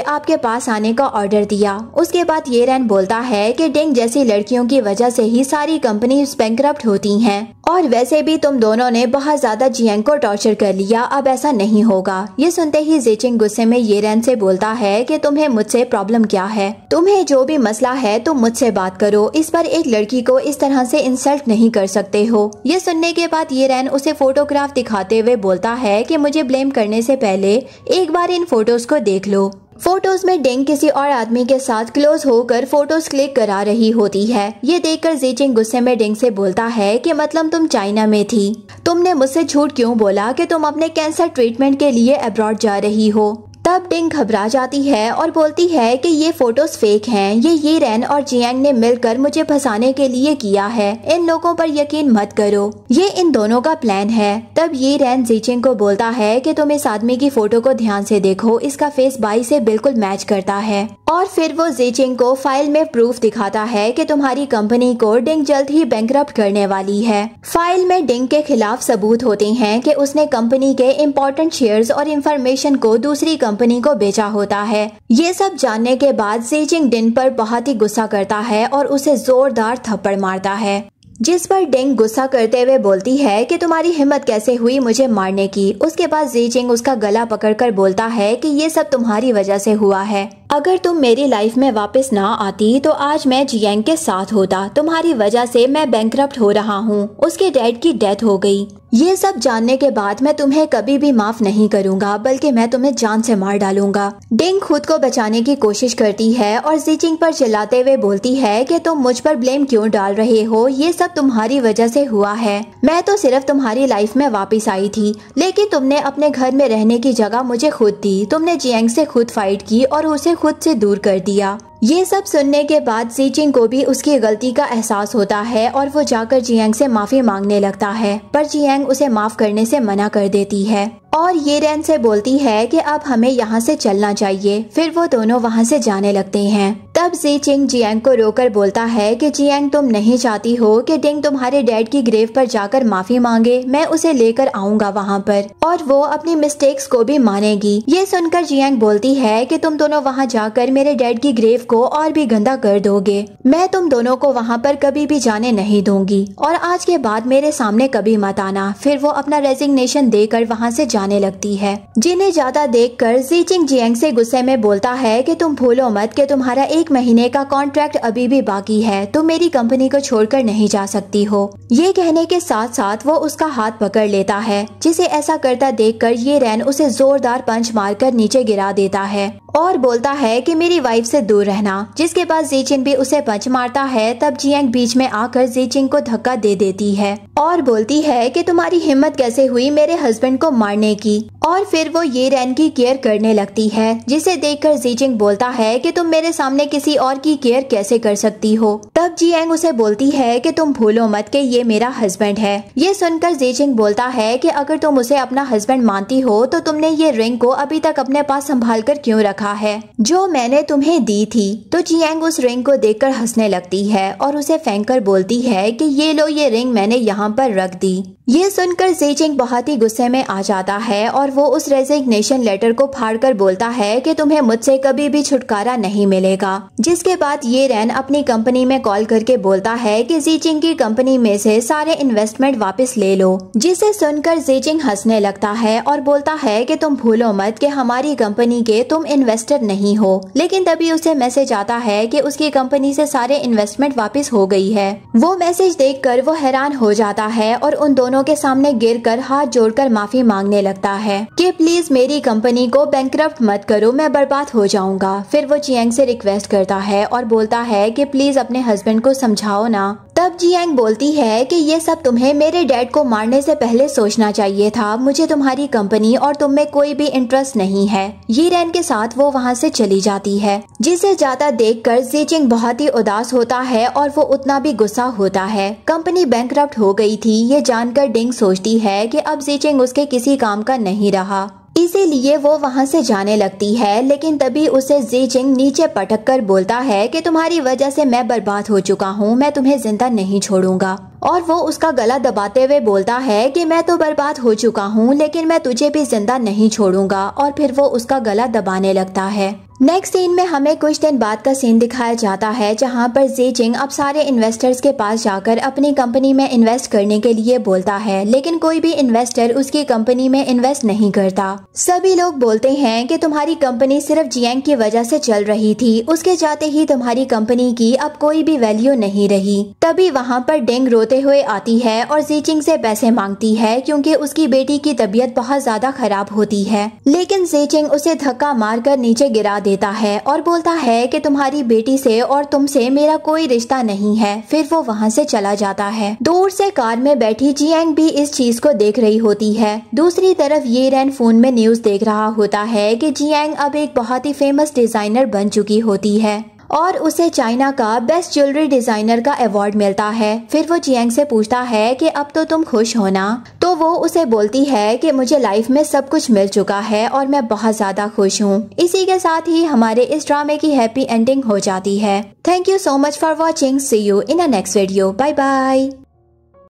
आपके पास आने का ऑर्डर दिया। उसके बाद ये रैन बोलता है कि डिंग जैसी लड़कियों की वजह से ही सारी कंपनीज बैंकरप्ट होती हैं और वैसे भी तुम दोनों ने बहुत ज्यादा जियांग को टॉर्चर कर लिया, अब ऐसा नहीं होगा। ये सुनते ही जीचिंग गुस्से में ये रैन से बोलता है कि तुम्हें मुझसे प्रॉब्लम क्या है? तुम्हें जो भी मसला है तुम मुझसे बात करो, इस पर एक लड़की को इस तरह से इंसल्ट नहीं कर सकते हो। ये सुनने के बाद ये रैन उसे फोटोग्राफ दिखाते हुए बोलता है कि मुझे ब्लेम करने से पहले एक बार इन फोटोज को देख लो। फोटोज में डिंग किसी और आदमी के साथ क्लोज होकर फोटोज क्लिक करा रही होती है। ये देखकर जीचिंग गुस्से में डिंग से बोलता है कि मतलब तुम चाइना में थी, तुमने मुझसे झूठ क्यों बोला कि तुम अपने कैंसर ट्रीटमेंट के लिए अब्रॉड जा रही हो? तब डिंग घबरा जाती है और बोलती है कि ये फोटोज फेक हैं, ये रैन और जियांग ने मिलकर मुझे फंसाने के लिए किया है, इन लोगों पर यकीन मत करो, ये इन दोनों का प्लान है। तब ये रैन जीचिंग को बोलता है कि तुम इस आदमी की फोटो को ध्यान से देखो, इसका फेस बाई से बिल्कुल मैच करता है। और फिर वो जीचिंग को फाइल में प्रूफ दिखाता है कि तुम्हारी कंपनी को डिंग जल्द ही बैंकरप्ट करने वाली है। फाइल में डिंग के खिलाफ सबूत होते हैं कि उसने कंपनी के इम्पोर्टेंट शेयर्स और इंफॉर्मेशन को दूसरी कंपनी को बेचा होता है। ये सब जानने के बाद जीचिंग डिंग पर बहुत ही गुस्सा करता है और उसे जोरदार थप्पड़ मारता है, जिस पर डिंग गुस्सा करते हुए बोलती है कि तुम्हारी हिम्मत कैसे हुई मुझे मारने की। उसके बाद जीचिंग उसका गला पकड़कर बोलता है कि ये सब तुम्हारी वजह से हुआ है, अगर तुम मेरी लाइफ में वापस ना आती तो आज मैं जियांग के साथ होता, तुम्हारी वजह से मैं बैंकरप्ट हो रहा हूँ, उसके डैड की डेथ हो गई। ये सब जानने के बाद मैं तुम्हें कभी भी माफ नहीं करूंगा, बल्कि मैं तुम्हें जान से मार डालूंगा। डिंग खुद को बचाने की कोशिश करती है और जीचिंग पर चिल्लाते हुए बोलती है कि तुम मुझ पर ब्लेम क्यों डाल रहे हो, ये सब तुम्हारी वजह से हुआ है। मैं तो सिर्फ तुम्हारी लाइफ में वापस आई थी, लेकिन तुमने अपने घर में रहने की जगह मुझे खुद दी। तुमने जियांग से खुद फाइट की और उसे खुद से दूर कर दिया। ये सब सुनने के बाद जीचिंग को भी उसकी गलती का एहसास होता है और वो जाकर जियांग से माफी मांगने लगता है, पर जियांग उसे माफ करने से मना कर देती है और ये रैन से बोलती है कि अब हमें यहाँ से चलना चाहिए। फिर वो दोनों वहाँ से जाने लगते हैं। तब जीचिंग जियांग को रोकर बोलता है कि जियांग तुम नहीं चाहती हो कि डिंग तुम्हारे डैड की ग्रेव पर जाकर माफी मांगे, मैं उसे लेकर आऊंगा वहाँ पर और वो अपनी मिस्टेक्स को भी मानेगी। ये सुनकर जियांग बोलती है कि तुम दोनों वहाँ जाकर मेरे डैड की ग्रेव को और भी गंदा कर दोगे, मैं तुम दोनों को वहाँ पर कभी भी जाने नहीं दूंगी और आज के बाद मेरे सामने कभी मत आना। फिर वो अपना रेजिग्नेशन देकर वहाँ से जाने लगती है। जिन्हें ज्यादा देखकर जीचिंग जियांग से गुस्से में बोलता है कि तुम भूलो मत कि तुम्हारा 1 महीने का कॉन्ट्रैक्ट अभी भी बाकी है, तुम मेरी कंपनी को छोड़कर नहीं जा सकती हो। ये कहने के साथ साथ वो उसका हाथ पकड़ लेता है, जिसे ऐसा करता देखकर ये रैन उसे जोरदार पंच मारकर नीचे गिरा देता है और बोलता है कि मेरी वाइफ से दूर रहना। जिसके बाद जीचिंग भी उसे पंच मारता है। तब जियांग बीच में आकर जीचिंग को धक्का दे देती है और बोलती है कि तुम्हारी हिम्मत कैसे हुई मेरे हस्बैंड को मारने की। और फिर वो ये रैन की केयर करने लगती है, जिसे देखकर जीचिंग बोलता है कि तुम मेरे सामने किसी और की केयर कैसे कर सकती हो। तब जियांग उसे बोलती है कि तुम भूलो मत कि ये मेरा हस्बैंड है। ये सुनकर जीचिंग बोलता है कि अगर तुम उसे अपना हस्बैंड मानती हो तो तुमने ये रिंग को अभी तक अपने पास संभाल कर क्यों रखा है, जो मैंने तुम्हें दी थी। तो जियांग उस रिंग को देखकर हंसने लगती है और उसे फेंक कर बोलती है कि ये लो, ये रिंग मैंने यहाँ पर रख दी। ये सुनकर जीचिंग बहुत ही गुस्से में आ जाता है और वो उस रेजिग्नेशन लेटर को फाड़कर बोलता है कि तुम्हें मुझसे कभी भी छुटकारा नहीं मिलेगा। जिसके बाद ये रैन अपनी कंपनी में कॉल करके बोलता है कि जीचिंग की कंपनी में से सारे इन्वेस्टमेंट वापस ले लो। जिसे सुनकर जीचिंग हंसने लगता है और बोलता है कि तुम भूलो मत कि हमारी कंपनी के तुम इन्वेस्टर नहीं हो। लेकिन तभी उसे मैसेज आता है कि उसकी कंपनी से सारे इन्वेस्टमेंट वापस हो गई है। वो मैसेज देखकर वो हैरान हो जाता है और उन दोनों के सामने गिरकर हाथ जोड़कर माफी मांगने लगता है कि प्लीज मेरी कंपनी को बैंकरप्ट मत करो, मैं बर्बाद हो जाऊंगा। फिर वो जियांग से रिक्वेस्ट करता है और बोलता है कि प्लीज अपने हस्बैंड को समझाओ ना। तब जियांग बोलती है कि ये सब तुम्हें मेरे डैड को मारने से पहले सोचना चाहिए था। मुझे तुम्हारी कंपनी और तुम में कोई भी इंटरेस्ट नहीं है। ये रैन के साथ वो वहाँ से चली जाती है, जिसे जाता देखकर ज़ीचिंग बहुत ही उदास होता है और वो उतना भी गुस्सा होता है। कंपनी बैंकरप्ट हो गई थी, ये जानकर डिंग सोचती है कि अब ज़ीचिंग उसके किसी काम का नहीं रहा, इसीलिए वो वहाँ से जाने लगती है। लेकिन तभी उसे ज़ीचिंग नीचे पटक कर बोलता है कि तुम्हारी वजह से मैं बर्बाद हो चुका हूँ, मैं तुम्हें जिंदा नहीं छोड़ूंगा। और वो उसका गला दबाते हुए बोलता है कि मैं तो बर्बाद हो चुका हूँ लेकिन मैं तुझे भी जिंदा नहीं छोड़ूंगा। और फिर वो उसका गला दबाने लगता है। नेक्स्ट सीन में हमें कुछ दिन बाद का सीन दिखाया जाता है, जहां पर ज़ीचिंग अब सारे इन्वेस्टर्स के पास जाकर अपनी कंपनी में इन्वेस्ट करने के लिए बोलता है, लेकिन कोई भी इन्वेस्टर उसकी कंपनी में इन्वेस्ट नहीं करता। सभी लोग बोलते हैं कि तुम्हारी कंपनी सिर्फ जियांग की वजह से चल रही थी, उसके जाते ही तुम्हारी कंपनी की अब कोई भी वैल्यू नहीं रही। तभी वहाँ पर डिंग रोते हुए आती है और ज़ीचिंग से पैसे मांगती है, क्योंकि उसकी बेटी की तबीयत बहुत ज्यादा खराब होती है। लेकिन ज़ीचिंग उसे धक्का मारकर नीचे गिरा देता है और बोलता है कि तुम्हारी बेटी से और तुमसे मेरा कोई रिश्ता नहीं है। फिर वो वहाँ से चला जाता है। दूर से कार में बैठी जियांग भी इस चीज को देख रही होती है। दूसरी तरफ ये रैन फोन में न्यूज देख रहा होता है कि जियांग अब एक बहुत ही फेमस डिजाइनर बन चुकी होती है और उसे चाइना का बेस्ट ज्वेलरी डिजाइनर का अवार्ड मिलता है। फिर वो जियांग से पूछता है कि अब तो तुम खुश हो ना? तो वो उसे बोलती है कि मुझे लाइफ में सब कुछ मिल चुका है और मैं बहुत ज्यादा खुश हूँ। इसी के साथ ही हमारे इस ड्रामे की हैप्पी एंडिंग हो जाती है। Thank you so much for watching. See you in a next video. Bye bye.